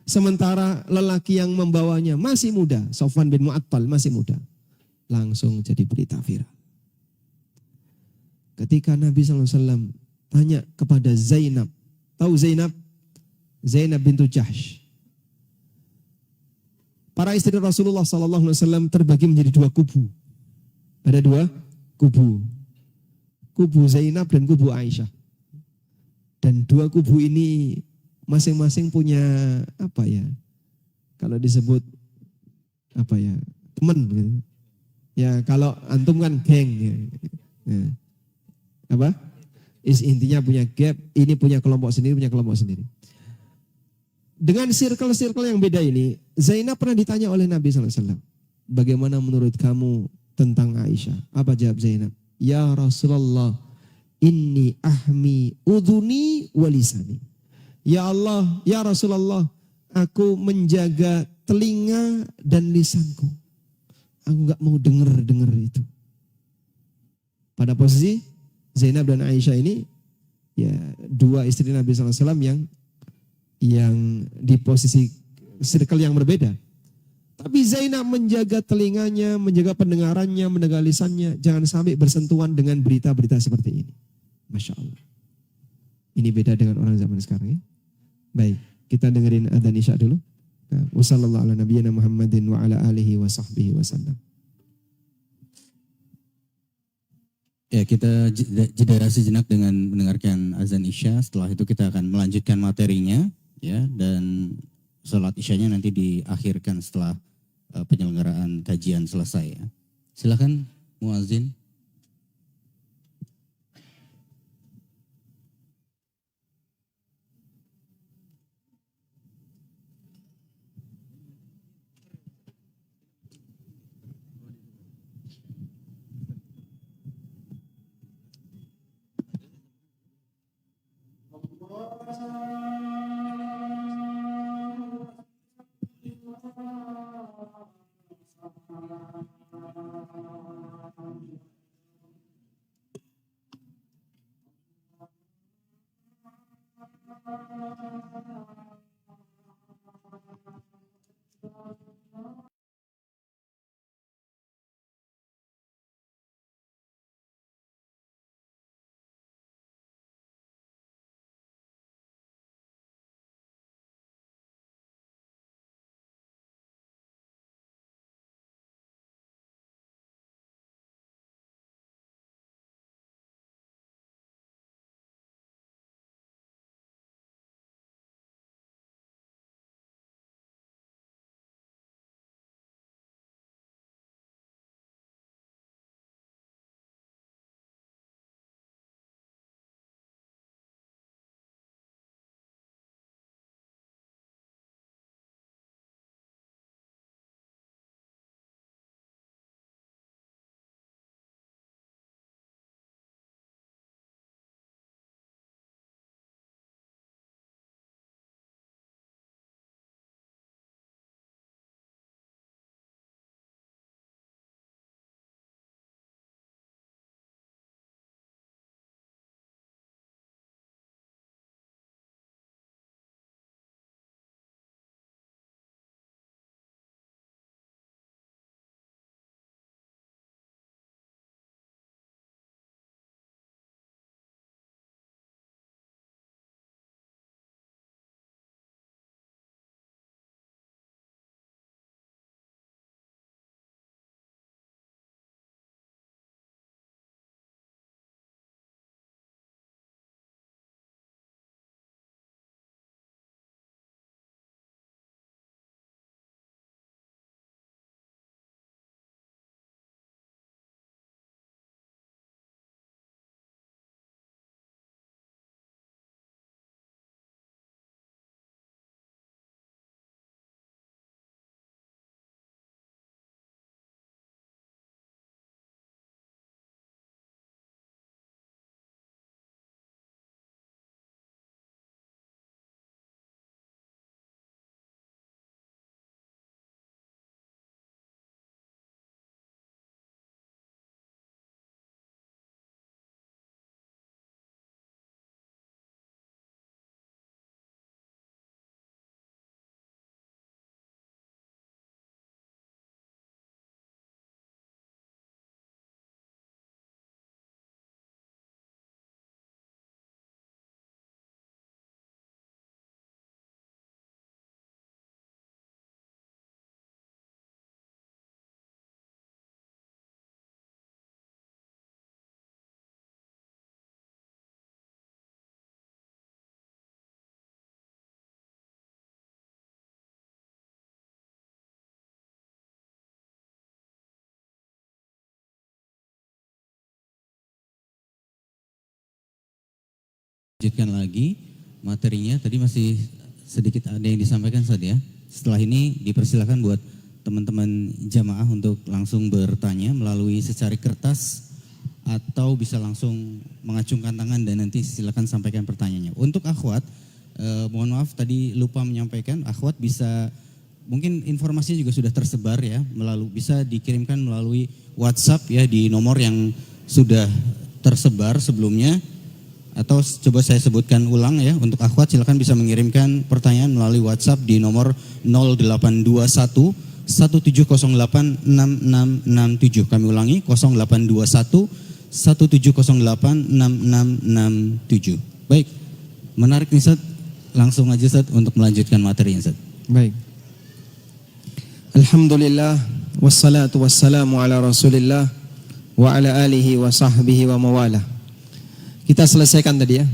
Sementara lelaki yang membawanya masih muda, Safwan bin Mu'attal masih muda. Langsung jadi berita viral. Ketika Nabi SAW tanya kepada Zainab, tahu Zainab? Zainab bintu Jahsh. Para istri Rasulullah SAW terbagi menjadi dua kubu. Ada dua kubu. Kubu Zainab dan kubu Aisyah. Dan dua kubu ini masing-masing punya apa ya? Kalau disebut apa ya? Teman. Gitu. Ya kalau antum kan geng. Ya. Ya. Apa? Intinya punya gap, ini punya kelompok sendiri, punya kelompok sendiri. Dengan circle-circle yang beda ini, Zainab pernah ditanya oleh Nabi SAW, bagaimana menurut kamu tentang Aisyah? Apa jawab Zainab? Ya Rasulullah, inni ahmi udhuni walisani. Ya Allah, ya Rasulullah, aku menjaga telinga dan lisanku. Aku gak mau dengar itu. Pada posisi Zainab dan Aisyah ini ya dua istri Nabi SAW yang di posisi circle yang berbeda. Tapi Zainab menjaga telinganya, menjaga pendengarannya, menjaga lisannya, jangan sampai bersentuhan dengan berita-berita seperti ini. Masya Allah. Ini beda dengan orang zaman sekarang ya. Baik, kita dengerin adzan Isya dulu. Wassallallahu ala nabiyyina Muhammadin wa ala alihi wa sahbihi wasallam. Ya, kita jeda sejenak dengan mendengarkan azan Isya. Setelah itu kita akan melanjutkan materinya, ya, dan sholat Isyanya nanti diakhirkan setelah penyelenggaraan kajian selesai. Ya. Silakan muazin. lanjutkan lagi materinya. Tadi masih sedikit ada yang disampaikan Ustaz ya. Setelah ini dipersilakan buat teman-teman jamaah untuk langsung bertanya melalui secari kertas atau bisa langsung mengacungkan tangan dan nanti silakan sampaikan pertanyaannya. Untuk akhwat, mohon maaf tadi lupa menyampaikan, akhwat bisa mungkin informasinya juga sudah tersebar ya, bisa dikirimkan melalui WhatsApp ya di nomor yang sudah tersebar sebelumnya. Atau coba saya sebutkan ulang ya, untuk akhwat silakan bisa mengirimkan pertanyaan melalui WhatsApp di nomor 0821 1708 6667. Kami ulangi 0821 1708 6667. Baik, menarik nih Ustaz. Langsung aja Ustaz untuk melanjutkan materinya Ustaz. Baik. Alhamdulillah wassalatu wassalamu ala Rasulillah wa ala alihi wa sahbihi wa mawalah. Kita selesaikan tadi ya.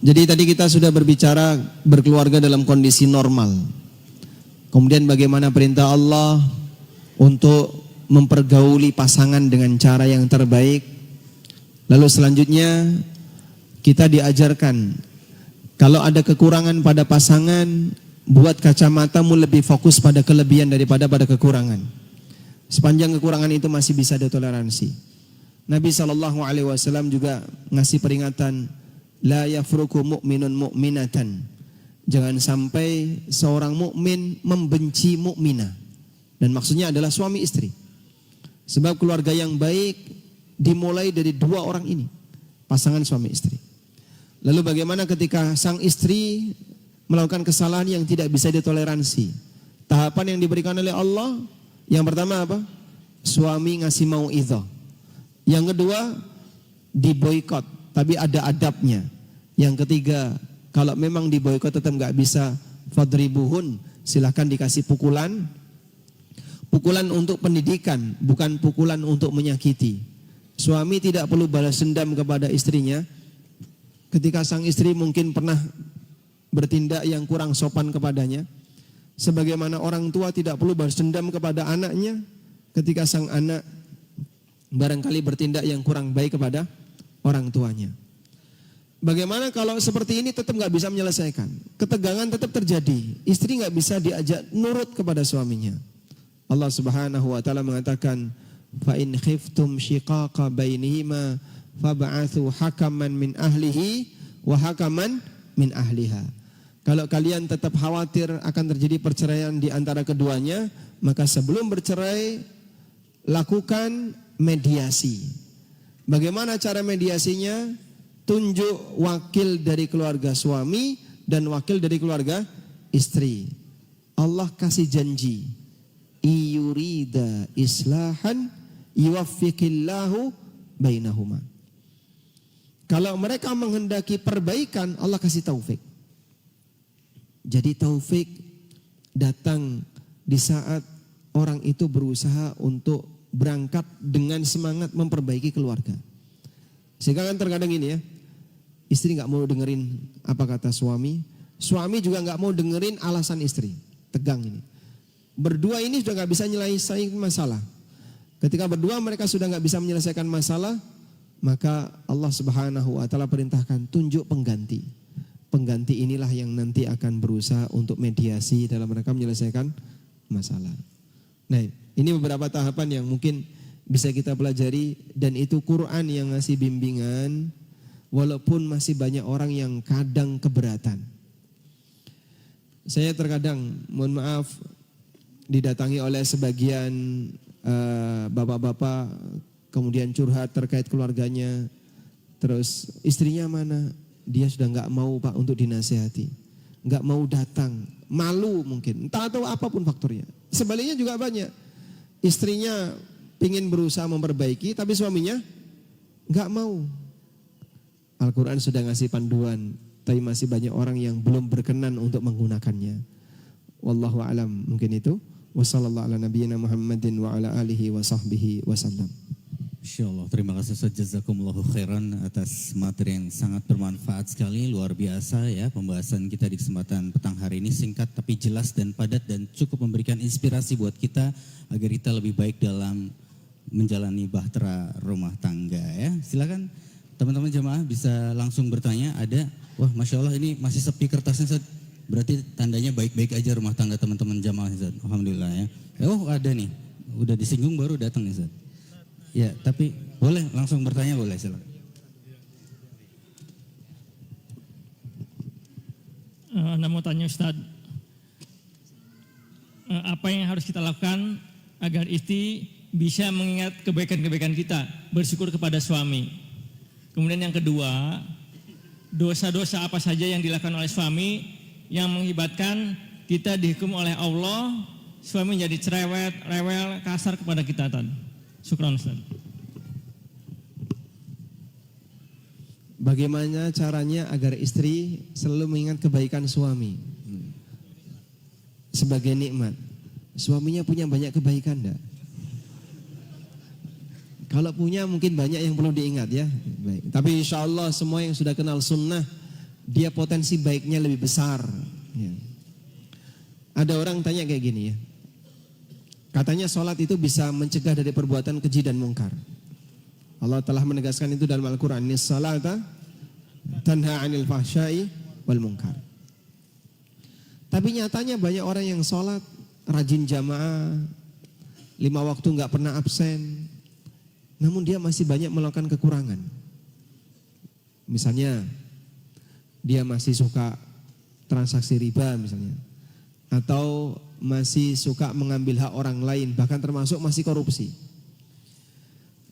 Jadi tadi kita sudah berbicara berkeluarga dalam kondisi normal. Kemudian bagaimana perintah Allah untuk mempergauli pasangan dengan cara yang terbaik. Lalu selanjutnya kita diajarkan kalau ada kekurangan pada pasangan, buat kacamatamu lebih fokus pada kelebihan daripada pada kekurangan. Sepanjang kekurangan itu masih bisa ditoleransi. Nabi SAW juga ngasih peringatan, la yafruku mu'minun mu'minatan. Jangan sampai seorang mukmin membenci mukminah. Dan maksudnya adalah suami istri. Sebab keluarga yang baik dimulai dari dua orang ini, pasangan suami istri. Lalu bagaimana ketika sang istri melakukan kesalahan yang tidak bisa ditoleransi? Tahapan yang diberikan oleh Allah, yang pertama apa? Suami ngasih mau'izah. Yang kedua, diboikot, tapi ada adabnya. Yang ketiga, kalau memang diboikot tetap nggak bisa, fadribuhun, silahkan dikasih pukulan. Pukulan untuk pendidikan, bukan pukulan untuk menyakiti. Suami tidak perlu balas dendam kepada istrinya. Ketika sang istri mungkin pernah bertindak yang kurang sopan kepadanya. Sebagaimana orang tua tidak perlu balas dendam kepada anaknya ketika sang anak barangkali bertindak yang kurang baik kepada orang tuanya. Bagaimana kalau seperti ini tetap nggak bisa menyelesaikan? Ketegangan tetap terjadi. Istri nggak bisa diajak nurut kepada suaminya. Allah Subhanahu wa taala mengatakan, "Fa in khiftum shiqaqa bainihima fab'atsu hakaman min ahlihi wa hakaman min ahliha." Kalau kalian tetap khawatir akan terjadi perceraian di antara keduanya, maka sebelum bercerai lakukan mediasi. Bagaimana cara mediasinya? Tunjuk wakil dari keluarga suami dan wakil dari keluarga istri. Allah kasih janji, iyurida islahan yuwaffiqillahu bainahuma. Kalau mereka menghendaki perbaikan, Allah kasih taufik. Jadi taufik datang di saat orang itu berusaha untuk berangkat dengan semangat memperbaiki keluarga. Sehingga kan terkadang ini ya, istri nggak mau dengerin apa kata suami, suami juga nggak mau dengerin alasan istri. Tegang ini. Berdua ini sudah nggak bisa menyelesaikan masalah. Ketika berdua mereka sudah nggak bisa menyelesaikan masalah, maka Allah Subhanahu wa taala perintahkan tunjuk pengganti. Pengganti inilah yang nanti akan berusaha untuk mediasi dalam rangka menyelesaikan masalah. Nah, ini beberapa tahapan yang mungkin bisa kita pelajari dan itu Quran yang ngasih bimbingan walaupun masih banyak orang yang kadang keberatan. Saya terkadang, mohon maaf, didatangi oleh sebagian bapak-bapak kemudian curhat terkait keluarganya. Terus istrinya mana? Dia sudah nggak mau Pak untuk dinasehati. Nggak mau datang, malu mungkin, entah atau apapun faktornya. Sebaliknya juga banyak. Istrinya ingin berusaha memperbaiki, tapi suaminya nggak mau. Al-Quran sudah ngasih panduan, tapi masih banyak orang yang belum berkenan untuk menggunakannya. Wallahu a'lam, mungkin itu. Wassallallahu ala nabiyyina Muhammadin wa ala alihi wa sahbihi wasallam. Insyaallah, terima kasih Ustaz, jazakumullahu khairan atas materi yang sangat bermanfaat sekali, luar biasa ya pembahasan kita di kesempatan petang hari ini, singkat tapi jelas dan padat dan cukup memberikan inspirasi buat kita agar kita lebih baik dalam menjalani bahtera rumah tangga ya. Silakan teman-teman jemaah bisa langsung bertanya. Ada, wah masya Allah ini masih sepi kertasnya Ustaz. Berarti tandanya baik-baik aja rumah tangga teman-teman jemaah Ustaz. Alhamdulillah ya. Oh ada nih, udah disinggung baru datang nih Ustaz. Ya tapi boleh langsung bertanya, boleh silakan. Anda mau tanya Ustadz, apa yang harus kita lakukan agar istri bisa mengingat kebaikan-kebaikan kita, bersyukur kepada suami. Kemudian yang kedua, dosa-dosa apa saja yang dilakukan oleh suami yang mengakibatkan kita dihukum oleh Allah, suami menjadi cerewet, rewel, kasar kepada kita. Syukran Ustaz. Bagaimana caranya agar istri selalu mengingat kebaikan suami sebagai nikmat? Suaminya punya banyak kebaikan enggak? Kalau punya mungkin banyak yang perlu diingat ya. Baik. Tapi insya Allah semua yang sudah kenal sunnah, dia potensi baiknya lebih besar. Ya. Ada orang tanya kayak gini ya. Katanya sholat itu bisa mencegah dari perbuatan keji dan mungkar. Allah telah menegaskan itu dalam Al-Quran. Nissalata tanha anil fahsyai wal munkar. Tapi nyatanya banyak orang yang sholat, rajin jamaah, 5 waktu nggak pernah absen, namun dia masih banyak melakukan kekurangan. Misalnya, dia masih suka transaksi riba misalnya, atau masih suka mengambil hak orang lain, bahkan termasuk masih korupsi.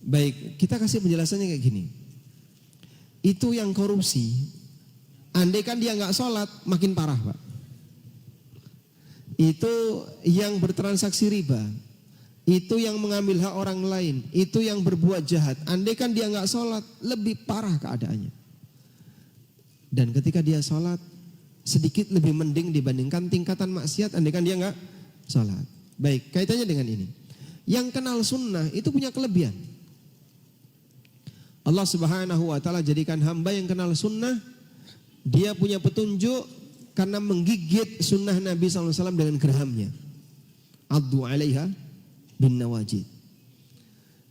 Baik, kita kasih penjelasannya kayak gini. Itu yang korupsi, andai kan dia nggak sholat, makin parah Pak. Itu yang bertransaksi riba, itu yang mengambil hak orang lain, itu yang berbuat jahat. Andai kan dia nggak sholat, lebih parah keadaannya. Dan ketika dia sholat, sedikit lebih mending dibandingkan tingkatan maksiat andai kan dia nggak sholat. Baik, kaitannya dengan ini. Yang kenal sunnah itu punya kelebihan. Allah Subhanahu wa ta'ala jadikan hamba yang kenal sunnah, dia punya petunjuk karena menggigit sunnah Nabi SAW dengan gerahamnya. Addu alaiha bin nawajid.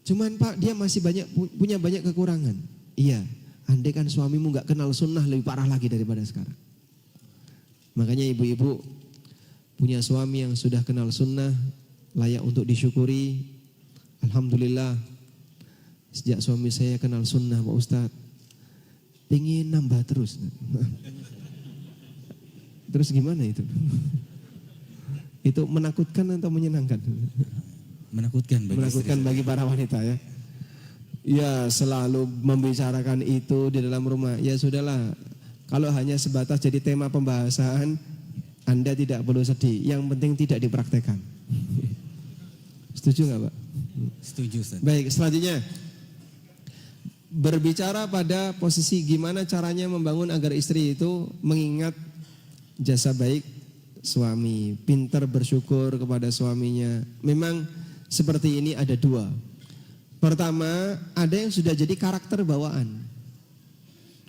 Cuman Pak, dia masih punya banyak kekurangan. Iya, andai kan suamimu gak kenal sunnah, lebih parah lagi daripada sekarang. Makanya ibu-ibu punya suami yang sudah kenal sunnah, layak untuk disyukuri. Alhamdulillah, sejak suami saya kenal sunnah Pak Ustadz, pengen nambah terus. Terus gimana itu? Itu menakutkan atau menyenangkan? Menakutkan bagi para wanita ya. Ya selalu membicarakan itu di dalam rumah. Ya sudahlah, kalau hanya sebatas jadi tema pembahasan, Anda tidak perlu sedih. Yang penting tidak dipraktekkan. Setuju nggak Pak? Setuju Ustaz. Baik, selanjutnya berbicara pada posisi gimana caranya membangun agar istri itu mengingat jasa baik suami, pintar bersyukur kepada suaminya. Memang seperti ini ada dua. Pertama, ada yang sudah jadi karakter bawaan.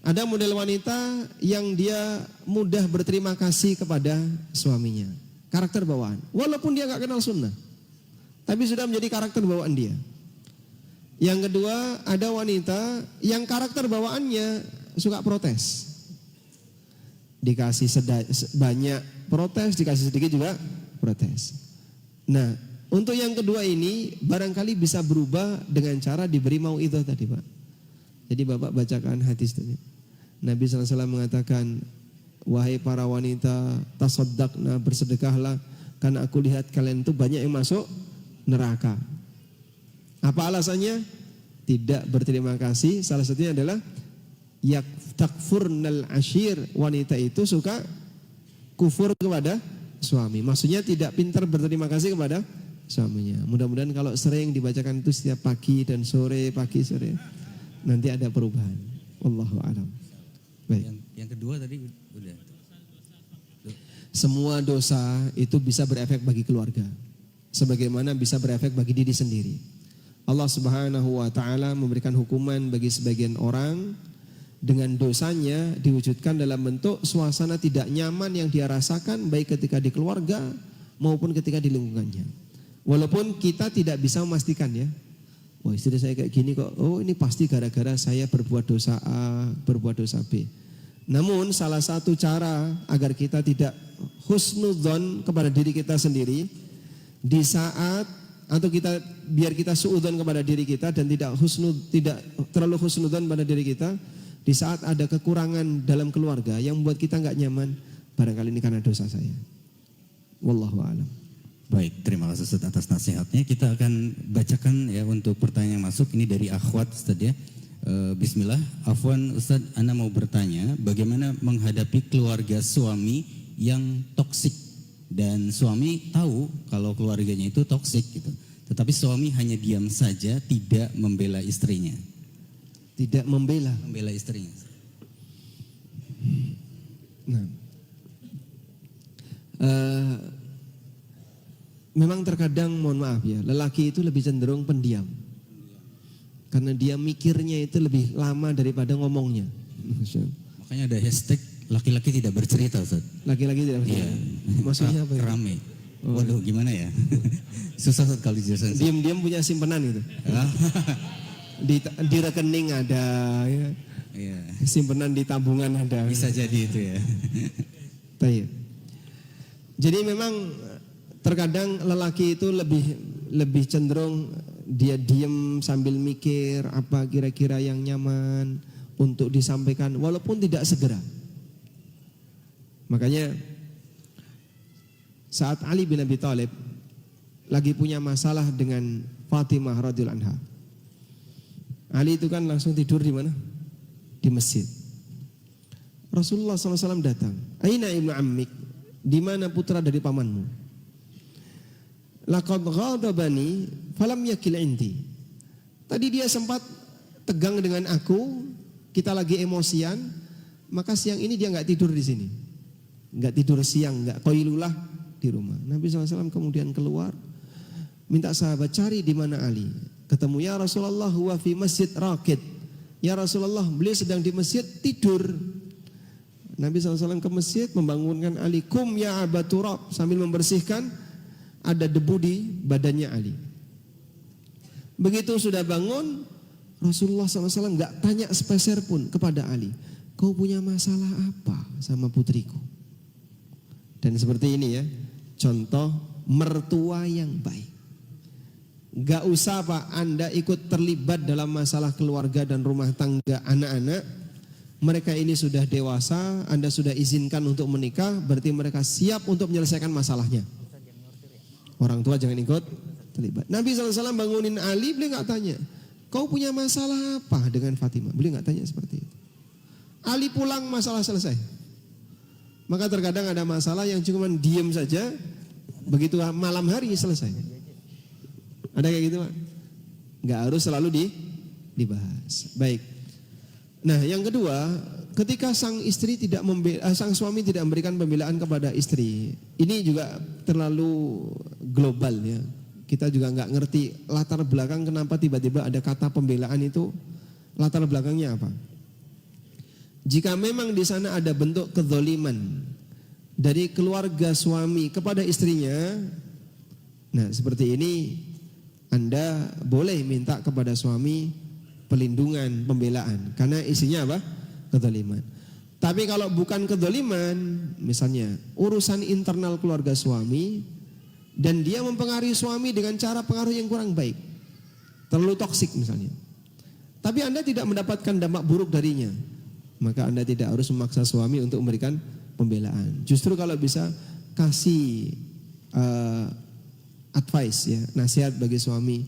Ada model wanita yang dia mudah berterima kasih kepada suaminya. Karakter bawaan. Walaupun dia gak kenal sunnah, tapi sudah menjadi karakter bawaan dia. Yang kedua, ada wanita yang karakter bawaannya suka protes. Dikasih banyak protes, dikasih sedikit juga protes. Nah, untuk yang kedua ini barangkali bisa berubah dengan cara diberi mauidhah tadi Pak. Jadi Bapak bacakan hadis tadi. Nabi SAW mengatakan, wahai para wanita, tasaddaqna, bersedekahlah, karena aku lihat kalian itu banyak yang masuk neraka. Apa alasannya? Tidak berterima kasih. Salah satunya adalah takfurnal ashir, wanita itu suka kufur kepada suami. Maksudnya tidak pintar berterima kasih kepada suaminya. Mudah-mudahan kalau sering dibacakan itu setiap pagi dan sore, pagi sore, nanti ada perubahan. Wallahu a'lam. Baik. Yang kedua tadi udah. Semua dosa itu bisa berefek bagi keluarga, sebagaimana bisa berefek bagi diri sendiri. Allah Subhanahu wa ta'ala memberikan hukuman bagi sebagian orang dengan dosanya diwujudkan dalam bentuk suasana tidak nyaman yang dia rasakan baik ketika di keluarga maupun ketika di lingkungannya. Walaupun kita tidak bisa memastikan ya, Oh istri saya kayak gini kok, oh ini pasti gara-gara saya berbuat dosa A, berbuat dosa B. Namun salah satu cara agar kita tidak husnudzon kepada diri kita sendiri di saat atau biar kita suudzon kepada diri kita dan tidak terlalu husnudzon pada diri kita di saat ada kekurangan dalam keluarga yang membuat kita nggak nyaman, barangkali ini karena dosa saya. Wallahu a'lam. Baik, terima kasih Ustaz atas nasihatnya. Kita akan bacakan ya untuk pertanyaan yang masuk. Ini dari akhwat Ustaz ya. Bismillah, afwan Ustaz, Ana mau bertanya bagaimana menghadapi keluarga suami yang toksik dan suami tahu kalau keluarganya itu toksik gitu. Tetapi suami hanya diam saja, tidak membela istrinya. Tidak membela istrinya. Nah, memang terkadang mohon maaf ya, lelaki itu lebih cenderung pendiam. Karena dia mikirnya itu lebih lama daripada ngomongnya. Makanya ada hashtag laki-laki tidak bercerita Ustaz. Laki-laki tidak bercerita. Maksudnya apa ya? Rame. Waduh gimana ya? Susah Ustaz kalau dijelasin. Diam-diam punya simpanan gitu. Di rekening ada ya. Iya. Simpanan di tabungan ada. Bisa jadi itu ya. Jadi memang terkadang lelaki itu lebih cenderung dia diam sambil mikir apa kira-kira yang nyaman untuk disampaikan walaupun tidak segera. Makanya saat Ali bin Abi Thalib lagi punya masalah dengan Fatimah radhiyallahu anha. Ali itu kan langsung tidur di mana? Di masjid. Rasulullah SAW datang. Aina ibnu ammik? Di mana putra dari pamanmu? Laqad ghadabani falam yakil indi. Tadi dia sempat tegang dengan aku, kita lagi emosian, maka siang ini dia nggak tidur di sini. Nggak tidur siang, nggak qailulah di rumah. Nabi SAW kemudian keluar, minta sahabat cari di mana Ali. Ketemu, ya Rasulullah huwa fi masjid raqid. Ya Rasulullah, beliau sedang di masjid tidur. Nabi SAW ke masjid membangunkan Ali, kum ya Aba Turab, sambil membersihkan ada debu di badannya Ali. Begitu sudah bangun, Rasulullah SAW nggak tanya sepeser pun kepada Ali, kau punya masalah apa sama putriku? Dan seperti ini ya, contoh mertua yang baik. Gak usah Pak Anda ikut terlibat dalam masalah keluarga dan rumah tangga anak-anak. Mereka ini sudah dewasa, Anda sudah izinkan untuk menikah, berarti mereka siap untuk menyelesaikan masalahnya. Orang tua jangan ikut terlibat. Nabi SAW bangunin Ali, beliau gak tanya, kau punya masalah apa dengan Fatimah? Beliau gak tanya seperti itu. Ali pulang, masalah selesai. Maka terkadang ada masalah yang cuma diam saja, begitu malam hari selesai. Ada kayak gitu Pak? Gak harus selalu dibahas. Baik. Nah yang kedua, ketika sang suami tidak memberikan pembelaan kepada istri, ini juga terlalu global ya. Kita juga nggak ngerti latar belakang kenapa tiba-tiba ada kata pembelaan itu, latar belakangnya apa? Jika memang di sana ada bentuk kezaliman dari keluarga suami kepada istrinya, nah seperti ini Anda boleh minta kepada suami pelindungan, pembelaan, karena isinya apa? Kezaliman. Tapi kalau bukan kezaliman, misalnya urusan internal keluarga suami dan dia mempengaruhi suami dengan cara pengaruh yang kurang baik, terlalu toksik misalnya, tapi Anda tidak mendapatkan dampak buruk darinya, maka Anda tidak harus memaksa suami untuk memberikan pembelaan. Justru kalau bisa kasih advice ya, nasihat bagi suami,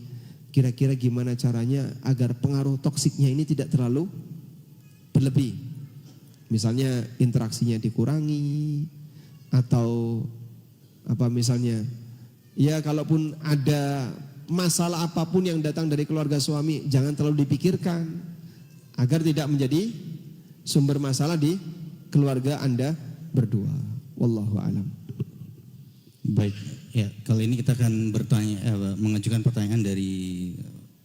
kira-kira gimana caranya agar pengaruh toksiknya ini tidak terlalu berlebih. Misalnya interaksinya dikurangi, atau apa misalnya, ya kalaupun ada masalah apapun yang datang dari keluarga suami, jangan terlalu dipikirkan agar tidak menjadi sumber masalah di keluarga Anda berdua. Wallahu a'lam. Baik, ya kali ini kita akan mengajukan pertanyaan dari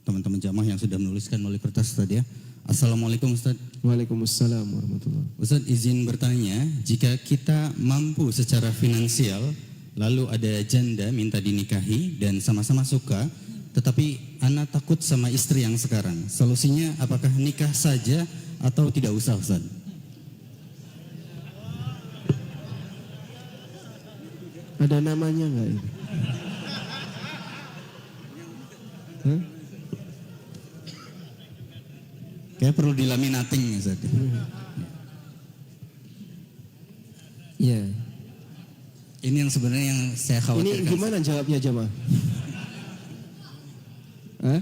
teman-teman jamaah yang sudah menuliskan melalui kertas tadi ya. Assalamualaikum Ustaz. Waalaikumsalam warahmatullahi. Ustaz izin bertanya, jika kita mampu secara finansial, lalu ada janda minta dinikahi dan sama-sama suka, tetapi ana takut sama istri yang sekarang. Solusinya apakah nikah saja atau tidak usah, Ustaz? Ada namanya nggak ini? Hah? Kayak perlu dilaminating, Ustaz. Iya. Ini yang sebenarnya yang saya Ini khawatirkan. gimana jawabnya jemaah? Hah?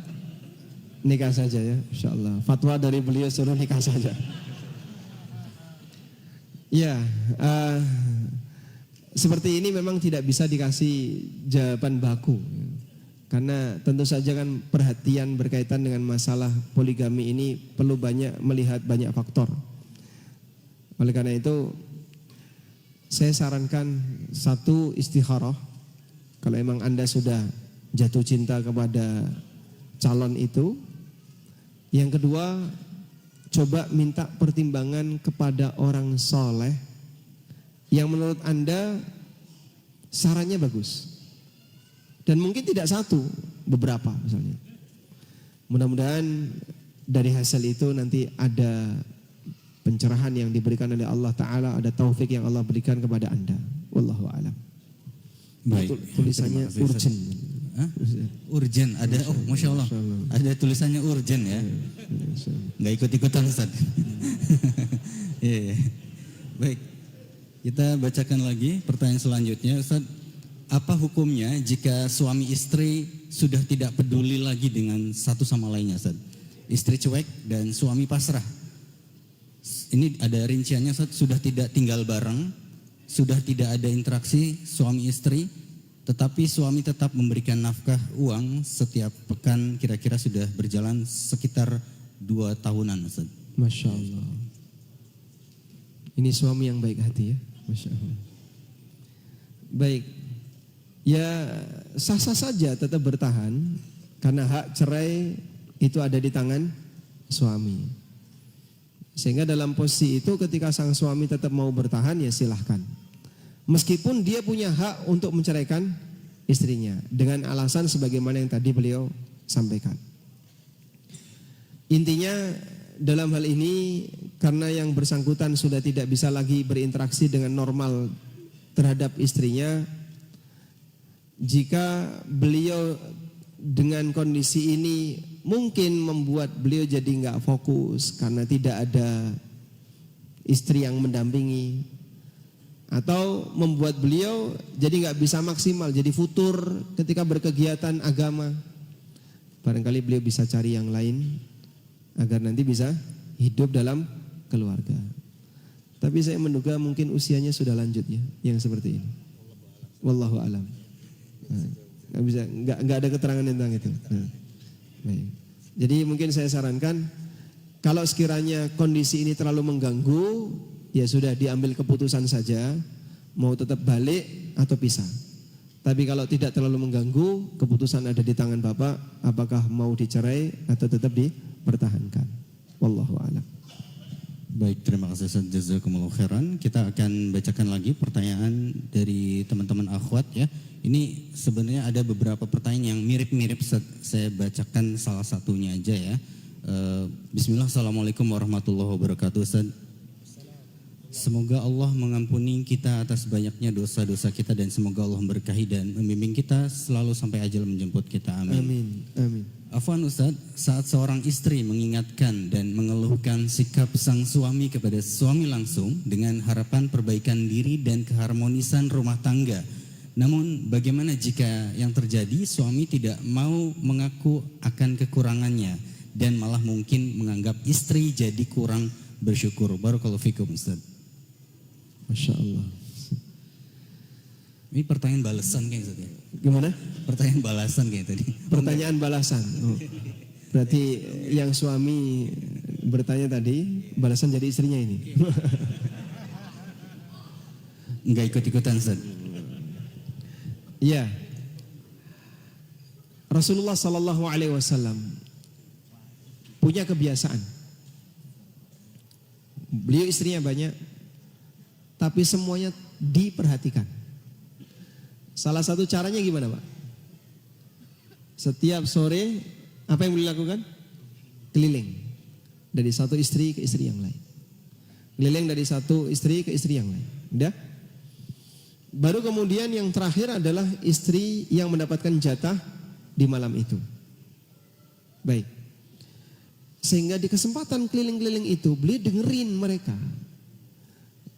Nikah saja ya, insya Allah. Fatwa dari beliau suruh nikah saja. Ya, seperti ini memang tidak bisa dikasih jawaban baku. Karena tentu saja kan perhatian berkaitan dengan masalah poligami ini perlu melihat banyak faktor. Oleh karena itu, saya sarankan satu, istikharah. Kalau emang Anda sudah jatuh cinta kepada calon itu. Yang kedua, coba minta pertimbangan kepada orang soleh yang menurut Anda sarannya bagus. Dan mungkin tidak satu, beberapa misalnya. Mudah-mudahan dari hasil itu nanti ada pencerahan yang diberikan oleh Allah Ta'ala, ada taufik yang Allah berikan kepada Anda. Wallahu a'lam. Baik. Tulisannya Terima kasih, Ustaz. urgent. Hah? Urgent ada, oh Masya Allah, ada tulisannya urgent ya, nggak ikut-ikutan Ustaz. Iya. Baik, kita bacakan lagi pertanyaan selanjutnya, Ustaz. Apa hukumnya jika suami istri sudah tidak peduli lagi dengan satu sama lainnya, Ustaz? Istri cuek dan suami pasrah. Ini ada rinciannya, Ustaz. Sudah tidak tinggal bareng, sudah tidak ada interaksi suami istri, tetapi suami tetap memberikan nafkah uang setiap pekan, kira-kira sudah berjalan sekitar 2 tahunan, Ustaz. Masya Allah. Ini suami yang baik hati ya. Masya Allah. Baik. Ya sah-sah saja tetap bertahan. Karena hak cerai itu ada di tangan suami. Sehingga dalam posisi itu ketika sang suami tetap mau bertahan ya silahkan. Meskipun dia punya hak untuk menceraikan istrinya dengan alasan sebagaimana yang tadi beliau sampaikan. Intinya dalam hal ini karena yang bersangkutan sudah tidak bisa lagi berinteraksi dengan normal terhadap istrinya, jika beliau dengan kondisi ini mungkin membuat beliau jadi nggak fokus karena tidak ada istri yang mendampingi, atau membuat beliau jadi nggak bisa maksimal, jadi futur ketika berkegiatan agama. Barangkali beliau bisa cari yang lain agar nanti bisa hidup dalam keluarga. Tapi saya menduga mungkin usianya sudah lanjut ya, yang seperti ini. Wallahu alam. Nggak bisa, nggak ada keterangan tentang itu. Baik. Jadi mungkin saya sarankan kalau sekiranya kondisi ini terlalu mengganggu, ya sudah diambil keputusan saja, mau tetap balik atau pisah. Tapi kalau tidak terlalu mengganggu, keputusan ada di tangan Bapak, apakah mau dicerai atau tetap dipertahankan. Wallahu a'lam. Baik, terima kasih Ustaz, jazakumullah khairan. Kita akan bacakan lagi pertanyaan dari teman-teman akhwat ya. Ini sebenarnya ada beberapa pertanyaan yang mirip-mirip, saya bacakan salah satunya aja ya. Bismillah, assalamualaikum warahmatullahi wabarakatuh, Ustaz. Semoga Allah mengampuni kita atas banyaknya dosa-dosa kita dan semoga Allah memberkahi dan membimbing kita selalu sampai ajal menjemput kita. Amin. Amin. Amin. Afwan Ustaz, saat seorang istri mengingatkan dan mengeluhkan sikap sang suami kepada suami langsung dengan harapan perbaikan diri dan keharmonisan rumah tangga. Namun bagaimana jika yang terjadi suami tidak mau mengaku akan kekurangannya dan malah mungkin menganggap istri jadi kurang bersyukur? Barakallahu fikum Ustaz. Masya Allah. Ini pertanyaan balasan kayak Ustaz ya? Gimana? Pertanyaan balasan kayak tadi. Pertanyaan balasan. Oh. Berarti yang suami bertanya tadi, balasan jadi istrinya ini. Enggak ikut-ikutan Ustaz. Iya. Rasulullah Sallallahu Alaihi Wasallam punya kebiasaan. Beliau istrinya banyak, tapi semuanya diperhatikan. Salah satu caranya gimana Pak? Setiap sore apa yang beliau lakukan? Keliling dari satu istri ke istri yang lain. Keliling dari satu istri ke istri yang lain. Udah? Baru kemudian yang terakhir adalah istri yang mendapatkan jatah di malam itu. Baik. Sehingga di kesempatan keliling-keliling itu beliau dengerin mereka.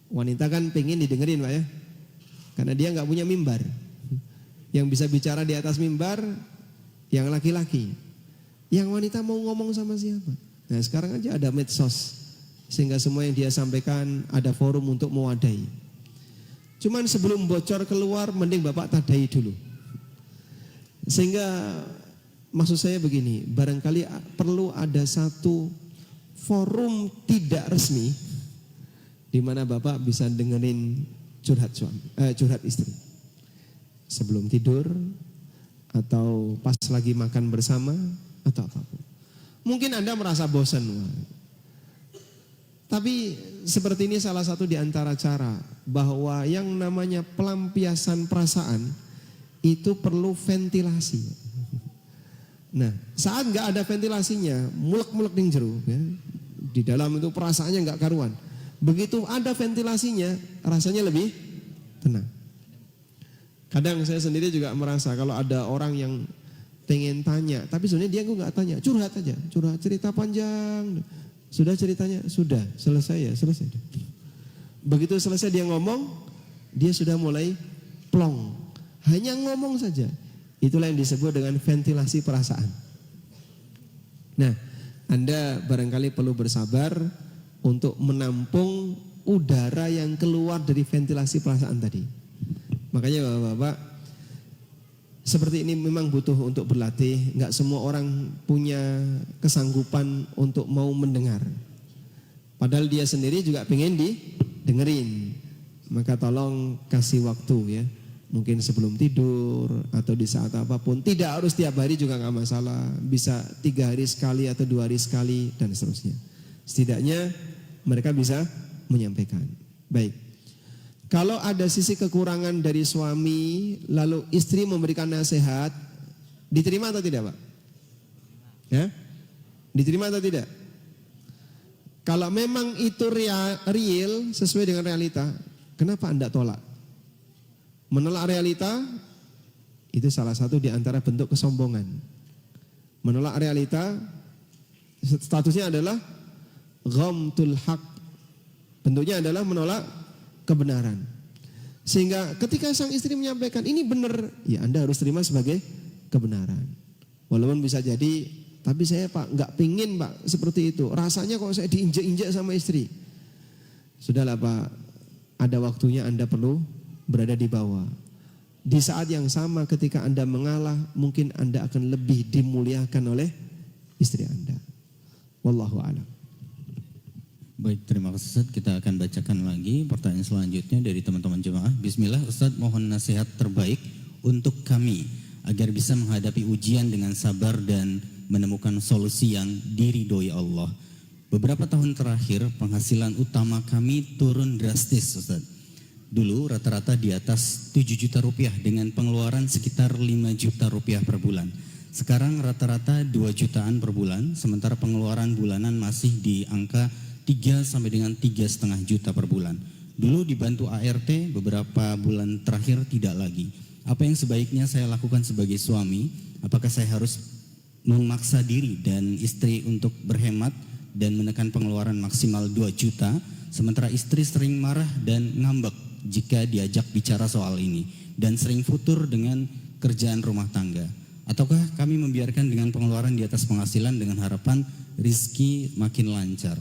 Wanita kan pengen didengerin Pak ya. Karena dia nggak punya mimbar. Yang bisa bicara di atas mimbar yang laki-laki. Yang wanita mau ngomong sama siapa? Nah sekarang aja ada medsos. Sehingga semua yang dia sampaikan ada forum untuk mewadahi. Cuman sebelum bocor keluar mending Bapak tadai dulu. Sehingga maksud saya begini, barangkali perlu ada satu forum tidak resmi di mana Bapak bisa dengerin curhat istri. Sebelum tidur atau pas lagi makan bersama atau apapun. Mungkin Anda merasa bosan, tapi seperti ini salah satu di antara cara bahwa yang namanya pelampiasan perasaan itu perlu ventilasi. Nah, saat nggak ada ventilasinya, mulek-mulek ning jero, ya, di dalam itu perasaannya nggak karuan. Begitu ada ventilasinya, rasanya lebih tenang. Kadang saya sendiri juga merasa kalau ada orang yang pengen tanya, tapi sebenarnya dia nggak tanya, curhat aja, curhat cerita panjang. Sudah ceritanya, sudah selesai ya, selesai. Begitu selesai dia ngomong, dia sudah mulai plong. Hanya ngomong saja. Itulah yang disebut dengan ventilasi perasaan. Nah, Anda barangkali perlu bersabar untuk menampung udara yang keluar dari ventilasi perasaan tadi. Makanya Bapak-bapak, seperti ini memang butuh untuk berlatih. Enggak semua orang punya kesanggupan untuk mau mendengar. Padahal dia sendiri juga pengen didengerin. Maka tolong kasih waktu ya. Mungkin sebelum tidur atau di saat apapun. Tidak harus tiap hari juga nggak masalah. Bisa 3 hari sekali atau 2 hari sekali dan seterusnya. Setidaknya mereka bisa menyampaikan. Baik. Kalau ada sisi kekurangan dari suami, lalu istri memberikan nasihat, diterima atau tidak Pak? Ya? Diterima atau tidak? Kalau memang itu real, sesuai dengan realita, kenapa Anda tolak? Menolak realita, itu salah satu di antara bentuk kesombongan. Menolak realita, statusnya adalah ghamtul haq. Bentuknya adalah menolak kebenaran. Sehingga ketika sang istri menyampaikan ini benar, ya Anda harus terima sebagai kebenaran. Walaupun bisa jadi, tapi saya Pak nggak pingin Pak seperti itu. Rasanya kok saya diinjak-injak sama istri. Sudahlah Pak, ada waktunya Anda perlu berada di bawah. Di saat yang sama ketika Anda mengalah, mungkin Anda akan lebih dimuliakan oleh istri Anda. Wallahu a'lam. Baik, terima kasih Ustaz. Kita akan bacakan lagi pertanyaan selanjutnya dari teman-teman jemaah. Bismillah Ustaz, mohon nasihat terbaik untuk kami agar bisa menghadapi ujian dengan sabar dan menemukan solusi yang diridhoi Allah. Beberapa tahun terakhir penghasilan utama kami turun drastis Ustaz. Dulu rata-rata di atas 7 juta rupiah dengan pengeluaran sekitar 5 juta rupiah per bulan. Sekarang rata-rata 2 jutaan per bulan, sementara pengeluaran bulanan masih di angka 3 sampai dengan 3,5 juta per bulan. Dulu dibantu ART, beberapa bulan terakhir tidak lagi. Apa yang sebaiknya saya lakukan sebagai suami? Apakah saya harus memaksa diri dan istri untuk berhemat dan menekan pengeluaran maksimal 2 juta, sementara istri sering marah dan ngambek jika diajak bicara soal ini, dan sering futur dengan kerjaan rumah tangga? Ataukah kami membiarkan dengan pengeluaran di atas penghasilan dengan harapan rizki makin lancar?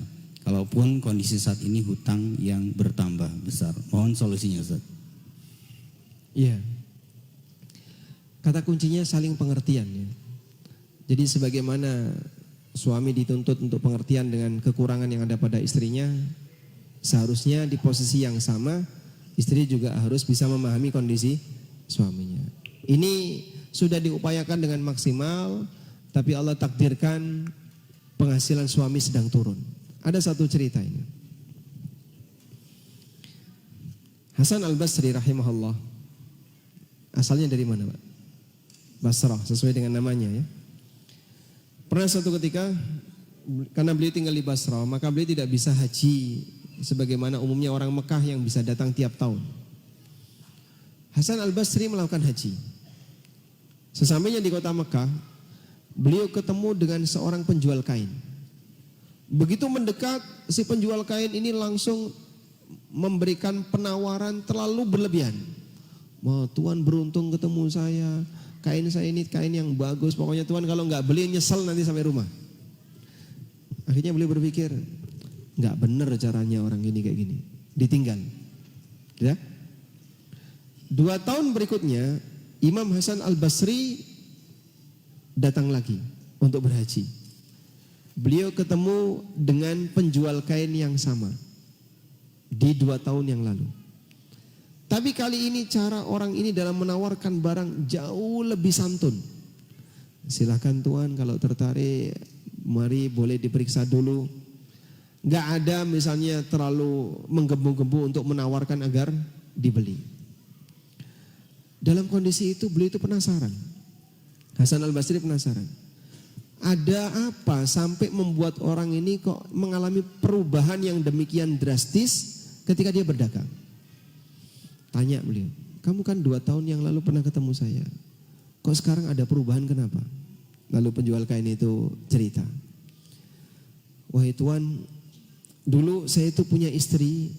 Kalaupun kondisi saat ini hutang yang bertambah besar. Mohon solusinya Ustaz. Iya. Kata kuncinya saling pengertian ya. Jadi sebagaimana suami dituntut untuk pengertian dengan kekurangan yang ada pada istrinya, seharusnya di posisi yang sama istri juga harus bisa memahami kondisi suaminya. Ini sudah diupayakan dengan maksimal, tapi Allah takdirkan penghasilan suami sedang turun. Ada satu cerita ini. Hasan Al-Basri rahimahullah. Asalnya dari mana Pak? Basrah sesuai dengan namanya ya. Pernah suatu ketika karena beliau tinggal di Basrah, maka beliau tidak bisa haji sebagaimana umumnya orang Mekah yang bisa datang tiap tahun. Hasan Al-Basri melakukan haji. Sesampainya di kota Mekah, beliau ketemu dengan seorang penjual kain. Begitu mendekat, si penjual kain ini langsung memberikan penawaran terlalu berlebihan. Wah, Tuan beruntung ketemu saya. Kain saya ini kain yang bagus. Pokoknya Tuan kalau nggak beli nyesel nanti sampai rumah. Akhirnya beliau berpikir, nggak bener caranya orang ini kayak gini. Ditinggal. Ya. 2 tahun berikutnya, Imam Hasan Al-Basri datang lagi untuk berhaji. Beliau ketemu dengan penjual kain yang sama di 2 tahun yang lalu. Tapi kali ini cara orang ini dalam menawarkan barang jauh lebih santun. Silakan Tuan kalau tertarik, mari boleh diperiksa dulu. Gak ada misalnya terlalu menggebu-gebu untuk menawarkan agar dibeli. Dalam kondisi itu beliau itu penasaran. Hasan Al-Basri penasaran. Ada apa sampai membuat orang ini kok mengalami perubahan yang demikian drastis ketika dia berdagang? Tanya beliau, kamu kan 2 tahun yang lalu pernah ketemu saya. Kok sekarang ada perubahan, kenapa? Lalu penjual kain itu cerita. Wahai Tuan, dulu saya itu punya istri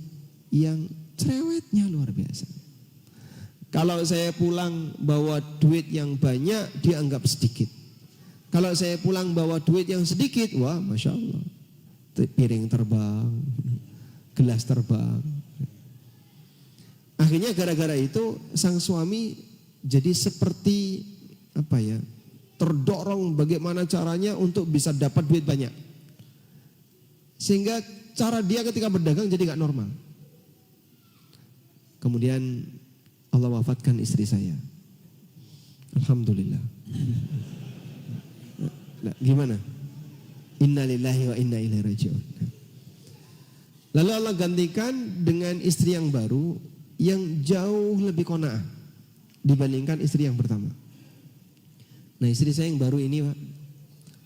yang cerewetnya luar biasa. Kalau saya pulang bawa duit yang banyak, dia anggap sedikit. Kalau saya pulang bawa duit yang sedikit, wah Masya Allah. Piring terbang, gelas terbang. Akhirnya gara-gara itu sang suami jadi seperti apa ya, terdorong bagaimana caranya untuk bisa dapat duit banyak. Sehingga cara dia ketika berdagang jadi gak normal. Kemudian Allah wafatkan istri saya. Alhamdulillah. Nah, gimana? Inna lillahi wa inna ilaihi raji'un. Lalu Allah gantikan dengan istri yang baru yang jauh lebih qanaah dibandingkan istri yang pertama. Nah, istri saya yang baru ini, Pak,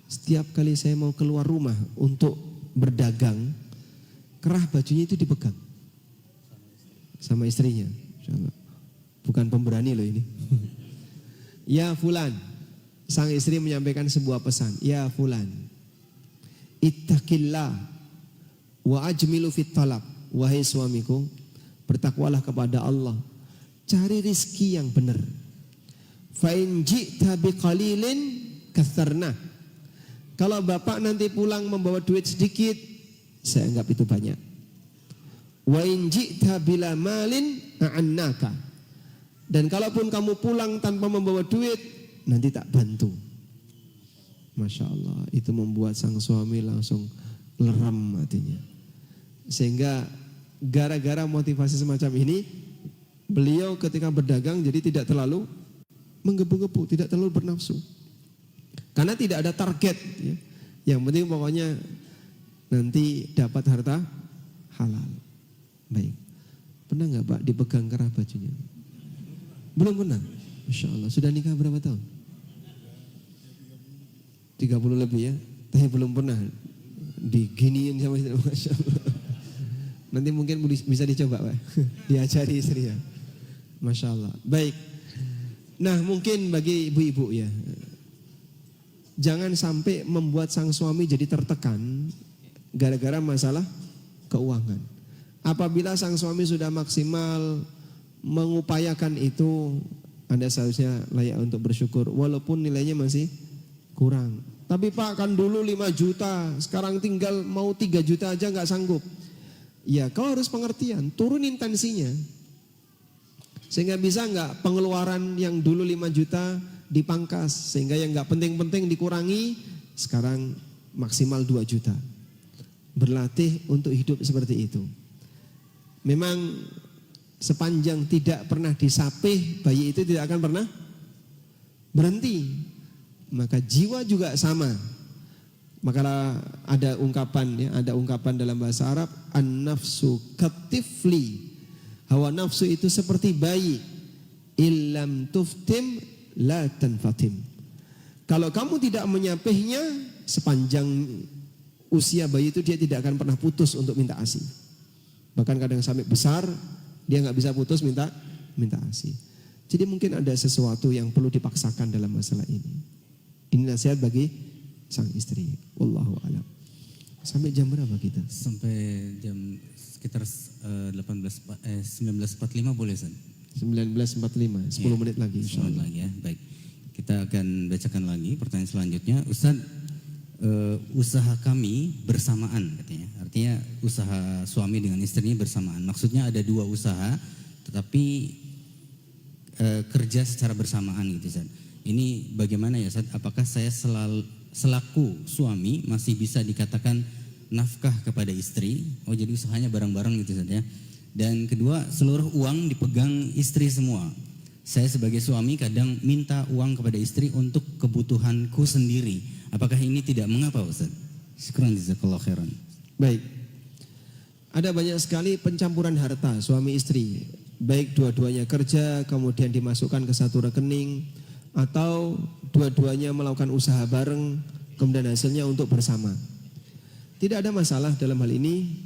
setiap kali saya mau keluar rumah untuk berdagang, kerah bajunya itu dipegang sama istrinya. Bukan pemberani loh ini. Ya fulan, sang istri menyampaikan sebuah pesan. Ya fulan, ittaqillah wa ajmilu fit talab. Wahai suamiku, bertakwalah kepada Allah, cari rizki yang benar. Fa in ji'ta biqalilin katsarna. Kalau bapak nanti pulang membawa duit sedikit, saya anggap itu banyak. Wa in ji'ta bila malin a'annaka. Dan kalaupun kamu pulang tanpa membawa duit, nanti tak bantu. Masya Allah, itu membuat sang suami langsung leram hatinya. Sehingga gara-gara motivasi semacam ini, beliau ketika berdagang jadi tidak terlalu menggebu-gebu, tidak terlalu bernafsu. Karena tidak ada target. Ya. Yang penting pokoknya nanti dapat harta halal. Baik. Pernah nggak Pak dipegang kerah bajunya? Belum pernah? Masya Allah. Sudah nikah berapa tahun? 30 lebih ya. Tapi belum pernah diginiin sama istri. Masya Allah. Nanti mungkin bisa dicoba Pak. Diajari istri ya. Masya Allah. Baik. Nah mungkin bagi ibu-ibu ya, jangan sampai membuat sang suami jadi tertekan gara-gara masalah keuangan. Apabila sang suami sudah maksimal mengupayakan itu, Anda seharusnya layak untuk bersyukur walaupun nilainya masih kurang. Tapi Pak kan dulu 5 juta, sekarang tinggal mau 3 juta aja gak sanggup. Ya kau harus pengertian, turunin tensinya. Sehingga bisa nggak pengeluaran yang dulu 5 juta dipangkas. Sehingga yang nggak penting-penting dikurangi, sekarang maksimal 2 juta. Berlatih untuk hidup seperti itu. Memang sepanjang tidak pernah disapih, bayi itu tidak akan pernah berhenti. Maka jiwa juga sama. Maka ada ungkapan ya, ada ungkapan dalam bahasa Arab, an-nafsu katifli. Hawa nafsu itu seperti bayi. Illam tuftim la tanfatim. Kalau kamu tidak menyapihnya sepanjang usia bayi itu dia tidak akan pernah putus untuk minta ASI. Bahkan kadang sampai besar dia nggak bisa putus minta ASI. Jadi mungkin ada sesuatu yang perlu dipaksakan dalam masalah ini. Ini nasihat bagi sang istri. Wallahu a'lam. Sampai jam berapa kita? Sampai jam sekitar 19.45 boleh Ustaz? 19.45, 10 menit lagi. 10 menit lagi ya, baik. Kita akan bacakan lagi pertanyaan selanjutnya. Ustaz, usaha kami bersamaan katanya. Artinya usaha suami dengan istrinya bersamaan. Maksudnya ada dua usaha, tetapi kerja secara bersamaan gitu Ustaz. Ini bagaimana ya Ustaz? Apakah saya selaku suami masih bisa dikatakan nafkah kepada istri? Oh jadi usahanya bareng-bareng gitu Ustaz ya. Dan kedua, seluruh uang dipegang istri semua. Saya sebagai suami kadang minta uang kepada istri untuk kebutuhanku sendiri. Apakah ini tidak mengapa Ustaz? Syukran jazakallahu khairan. Baik. Ada banyak sekali pencampuran harta suami istri. Baik dua-duanya kerja kemudian dimasukkan ke satu rekening, atau dua-duanya melakukan usaha bareng kemudian hasilnya untuk bersama. Tidak ada masalah dalam hal ini,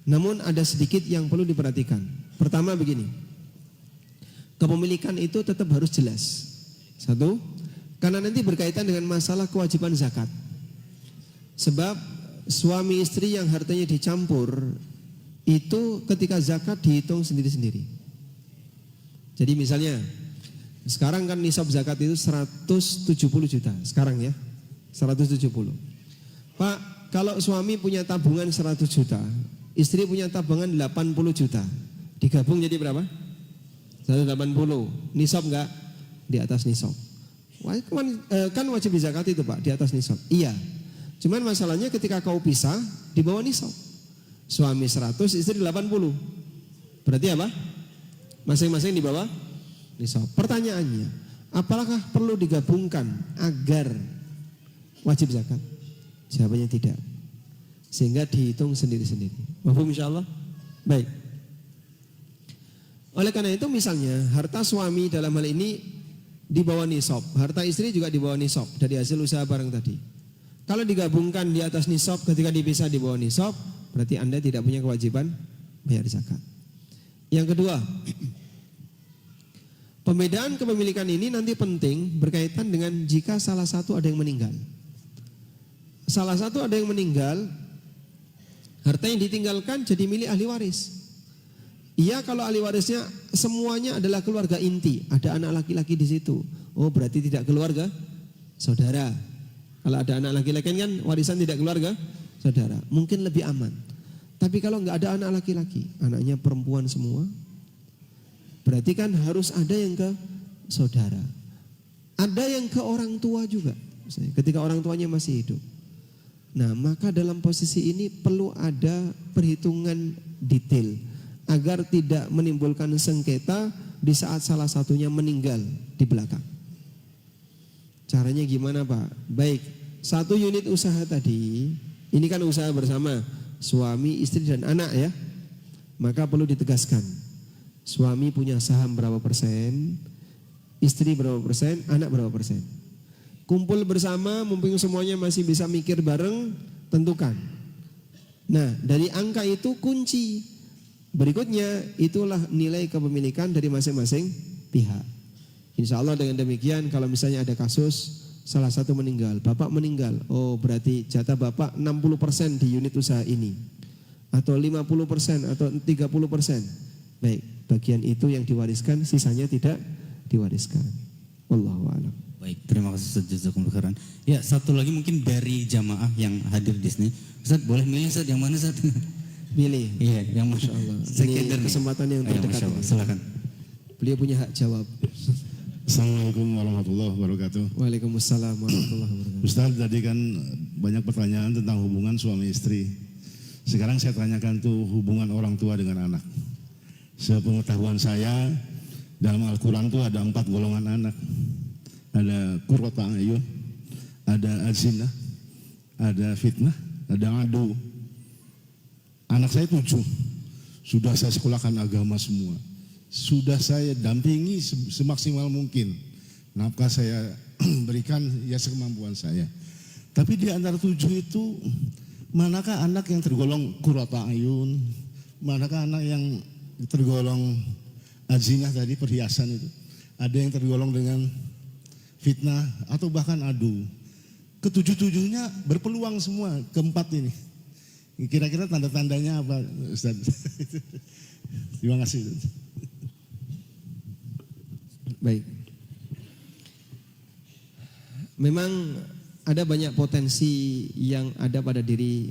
namun ada sedikit yang perlu diperhatikan. Pertama begini, kepemilikan itu tetap harus jelas. Satu, karena nanti berkaitan dengan masalah kewajiban zakat. Sebab suami istri yang hartanya dicampur itu ketika zakat dihitung sendiri-sendiri. Jadi misalnya sekarang kan nisab zakat itu 170 juta sekarang ya, 170. Pak, kalau suami punya tabungan 100 juta, istri punya tabungan 80 juta, digabung jadi berapa? 180. Nisab enggak? Di atas nisab. Kan wajib zakat itu Pak, di atas nisab. Iya. Cuman masalahnya ketika kau pisah di bawah nisab. Suami 100, istri 80. Berarti apa? Masing-masing di bawah nisab. Pertanyaannya, apakah perlu digabungkan agar wajib zakat? Jawabannya tidak. Sehingga dihitung sendiri-sendiri. Mafhum insyaallah? Baik. Oleh karena itu misalnya harta suami dalam hal ini di bawah nisab, harta istri juga di bawah nisab dari hasil usaha bareng tadi. Kalau digabungkan di atas nisab ketika dipisah di bawah nisab, berarti Anda tidak punya kewajiban bayar zakat. Yang kedua, pembedaan kepemilikan ini nanti penting berkaitan dengan jika salah satu ada yang meninggal. Salah satu ada yang meninggal, harta yang ditinggalkan jadi milik ahli waris. Iya, kalau ahli warisnya semuanya adalah keluarga inti, ada anak laki-laki di situ. Oh, berarti tidak keluarga saudara. Kalau ada anak laki-laki kan warisan tidak keluarga saudara, mungkin lebih aman. Tapi kalau nggak ada anak laki-laki, anaknya perempuan semua, berarti kan harus ada yang ke saudara. Ada yang ke orang tua juga, ketika orang tuanya masih hidup. Nah, maka dalam posisi ini perlu ada perhitungan detail agar tidak menimbulkan sengketa di saat salah satunya meninggal di belakang. Caranya gimana Pak? Baik, satu unit usaha tadi, ini kan usaha bersama suami, istri dan anak ya. Maka perlu ditegaskan, suami punya saham berapa persen, istri berapa persen, anak berapa persen. Kumpul bersama, mumpung semuanya masih bisa mikir bareng, tentukan. Nah, dari angka itu kunci. Berikutnya itulah nilai kepemilikan dari masing-masing pihak. Insya Allah dengan demikian kalau misalnya ada kasus salah satu meninggal, bapak meninggal, oh berarti jatah bapak 60% di unit usaha ini, atau 50% atau 30%. Baik, bagian itu yang diwariskan, sisanya tidak diwariskan. Wallahu a'lam. Baik, terima kasih Ustaz, jazakumullah khairan. Ya, satu lagi mungkin dari jamaah yang hadir di sini. Ustaz, boleh milih Ustaz yang mana Ustaz? Pilih. Iya, yang Masya Allah. Ini kesempatan yang terdekat. Silakan. Beliau punya hak jawab. Assalamualaikum warahmatullahi wabarakatuh. Waalaikumsalam warahmatullahi wabarakatuh. Ustaz, tadi kan banyak pertanyaan tentang hubungan suami istri. Sekarang saya tanyakan tuh hubungan orang tua dengan anak. Sepengetahuan saya dalam Al-Quran tuh ada 4 golongan anak. Ada qurrata a'yun, ada azinah, ada fitnah, ada adu. Anak saya 7, sudah saya sekolahkan agama semua, sudah saya dampingi semaksimal mungkin. Nafkah saya berikan ya sekemampuan saya. Tapi di antara 7 itu, manakah anak yang tergolong qurrata ayun, manakah anak yang tergolong azinah tadi, perhiasan itu, ada yang tergolong dengan fitnah atau bahkan adu. Ketujuh-tujuhnya berpeluang semua, keempat ini. Kira-kira tanda-tandanya apa, Ustaz? Terima kasih. Baik. Memang ada banyak potensi yang ada pada diri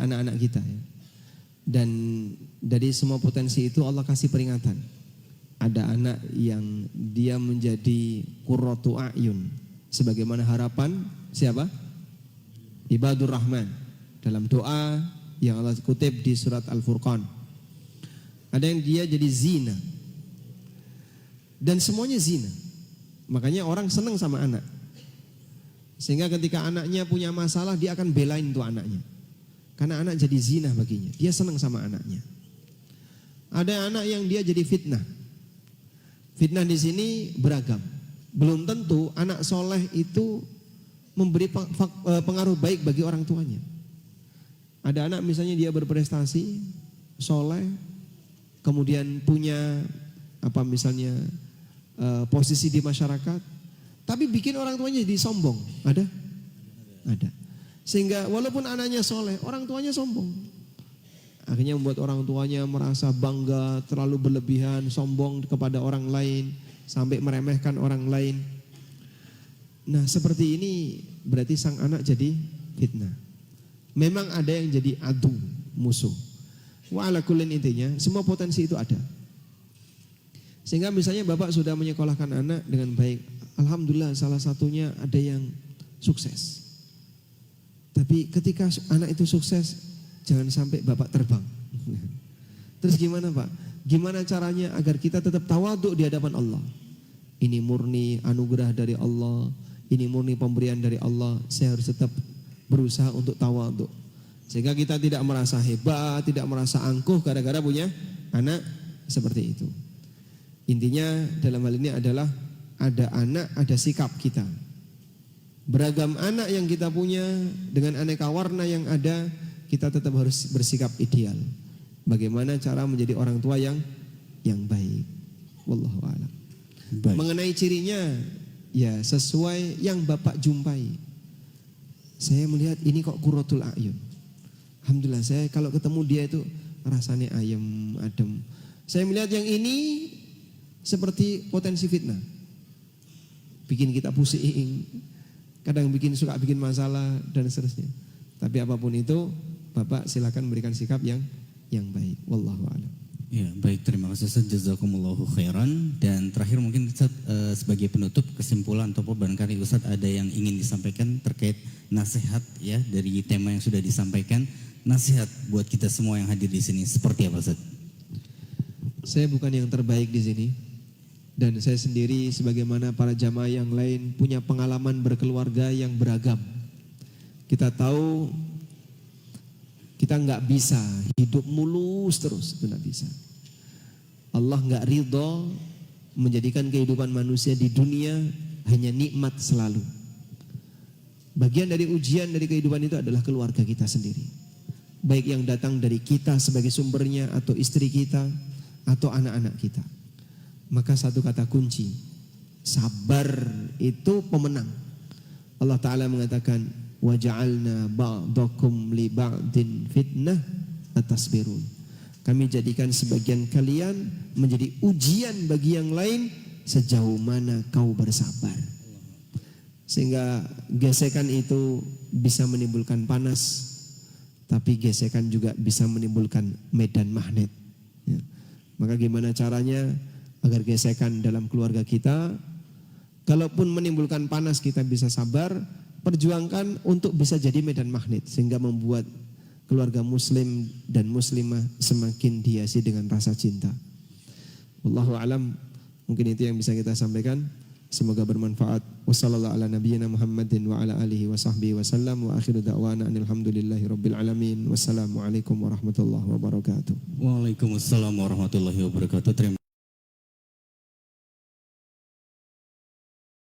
anak-anak kita ya. Dan dari semua potensi itu Allah kasih peringatan. Ada anak yang dia menjadi qurratu a'yun, sebagaimana harapan siapa? Ibadur Rahman. Dalam doa yang Allah kutip di surat Al-Furqan. Ada yang dia jadi zina. Dan semuanya zina. Makanya orang senang sama anak. Sehingga ketika anaknya punya masalah, dia akan belain tuh anaknya. Karena anak jadi zina baginya. Dia senang sama anaknya. Ada anak yang dia jadi fitnah. Fitnah di sini beragam. Belum tentu anak soleh itu memberi pengaruh baik bagi orang tuanya. Ada anak misalnya dia berprestasi, soleh, kemudian punya misalnya posisi di masyarakat, tapi bikin orang tuanya jadi sombong. Ada? Ada. Sehingga walaupun anaknya soleh, orang tuanya sombong. Akhirnya membuat orang tuanya merasa bangga, terlalu berlebihan, sombong kepada orang lain, sampai meremehkan orang lain. Nah seperti ini berarti sang anak jadi fitnah. Memang ada yang jadi adu, musuh. Wa ala kullin, intinya semua potensi itu ada. Sehingga misalnya bapak sudah menyekolahkan anak dengan baik, alhamdulillah salah satunya ada yang sukses. Tapi ketika anak itu sukses, jangan sampai bapak terbang. Terus gimana pak? Gimana caranya agar kita tetap tawaduk di hadapan Allah? Ini murni anugerah dari Allah, ini murni pemberian dari Allah. Saya harus tetap berusaha untuk tawaduk. Sehingga kita tidak merasa hebat, tidak merasa angkuh gara-gara punya anak seperti itu. Intinya dalam hal ini adalah ada anak, ada sikap kita. Beragam anak yang kita punya dengan aneka warna yang ada, kita tetap harus bersikap ideal. Bagaimana cara menjadi orang tua yang baik. Wallahu a'lam. Mengenai cirinya, ya sesuai yang bapak jumpai. Saya melihat ini kok qurratul a'yun. Alhamdulillah saya kalau ketemu dia itu rasanya ayem, adem. Saya melihat yang ini seperti potensi fitnah. Bikin kita pusing, kadang suka bikin masalah dan seterusnya. Tapi apapun itu, Bapak silakan berikan sikap yang baik. Wallahu a'lam. Ya, baik, terima kasih Ustaz, jazakumullahu khairan. Dan terakhir mungkin Ustaz sebagai penutup kesimpulan ataupun barangkali Ustaz ada yang ingin disampaikan terkait nasihat ya dari tema yang sudah disampaikan. Nasihat buat kita semua yang hadir di sini seperti apa Ustaz? Saya bukan yang terbaik di sini. Dan saya sendiri sebagaimana para jamaah yang lain punya pengalaman berkeluarga yang beragam. Kita tahu kita nggak bisa hidup mulus terus, itu nggak bisa. Allah nggak ridho menjadikan kehidupan manusia di dunia hanya nikmat selalu. Bagian dari ujian dari kehidupan itu adalah keluarga kita sendiri. Baik yang datang dari kita sebagai sumbernya, atau istri kita, atau anak-anak kita. Maka satu kata kunci, sabar itu pemenang. Allah Ta'ala mengatakan, وَجَعَلْنَا بَعْضَكُمْ لِبَعْدٍ fitnah atasbirun. Kami jadikan sebagian kalian menjadi ujian bagi yang lain sejauh mana kau bersabar. Sehingga gesekan itu bisa menimbulkan panas, tapi gesekan juga bisa menimbulkan medan magnet. Ya. Maka gimana caranya agar gesekan dalam keluarga kita, kalaupun menimbulkan panas kita bisa sabar, perjuangkan untuk bisa jadi medan magnet sehingga membuat keluarga muslim dan muslimah semakin dihiasi dengan rasa cinta. Wallahu a'lam. Mungkin itu yang bisa kita sampaikan. Semoga bermanfaat. Wassallallahu ala nabiyyina Muhammadin wa ala alihi wa sahbihi wasallam wa akhiru da'wana alhamdulillahi rabbil alamin. Wassalamualaikum warahmatullahi wabarakatuh. Waalaikumsalam warahmatullahi wabarakatuh. Terima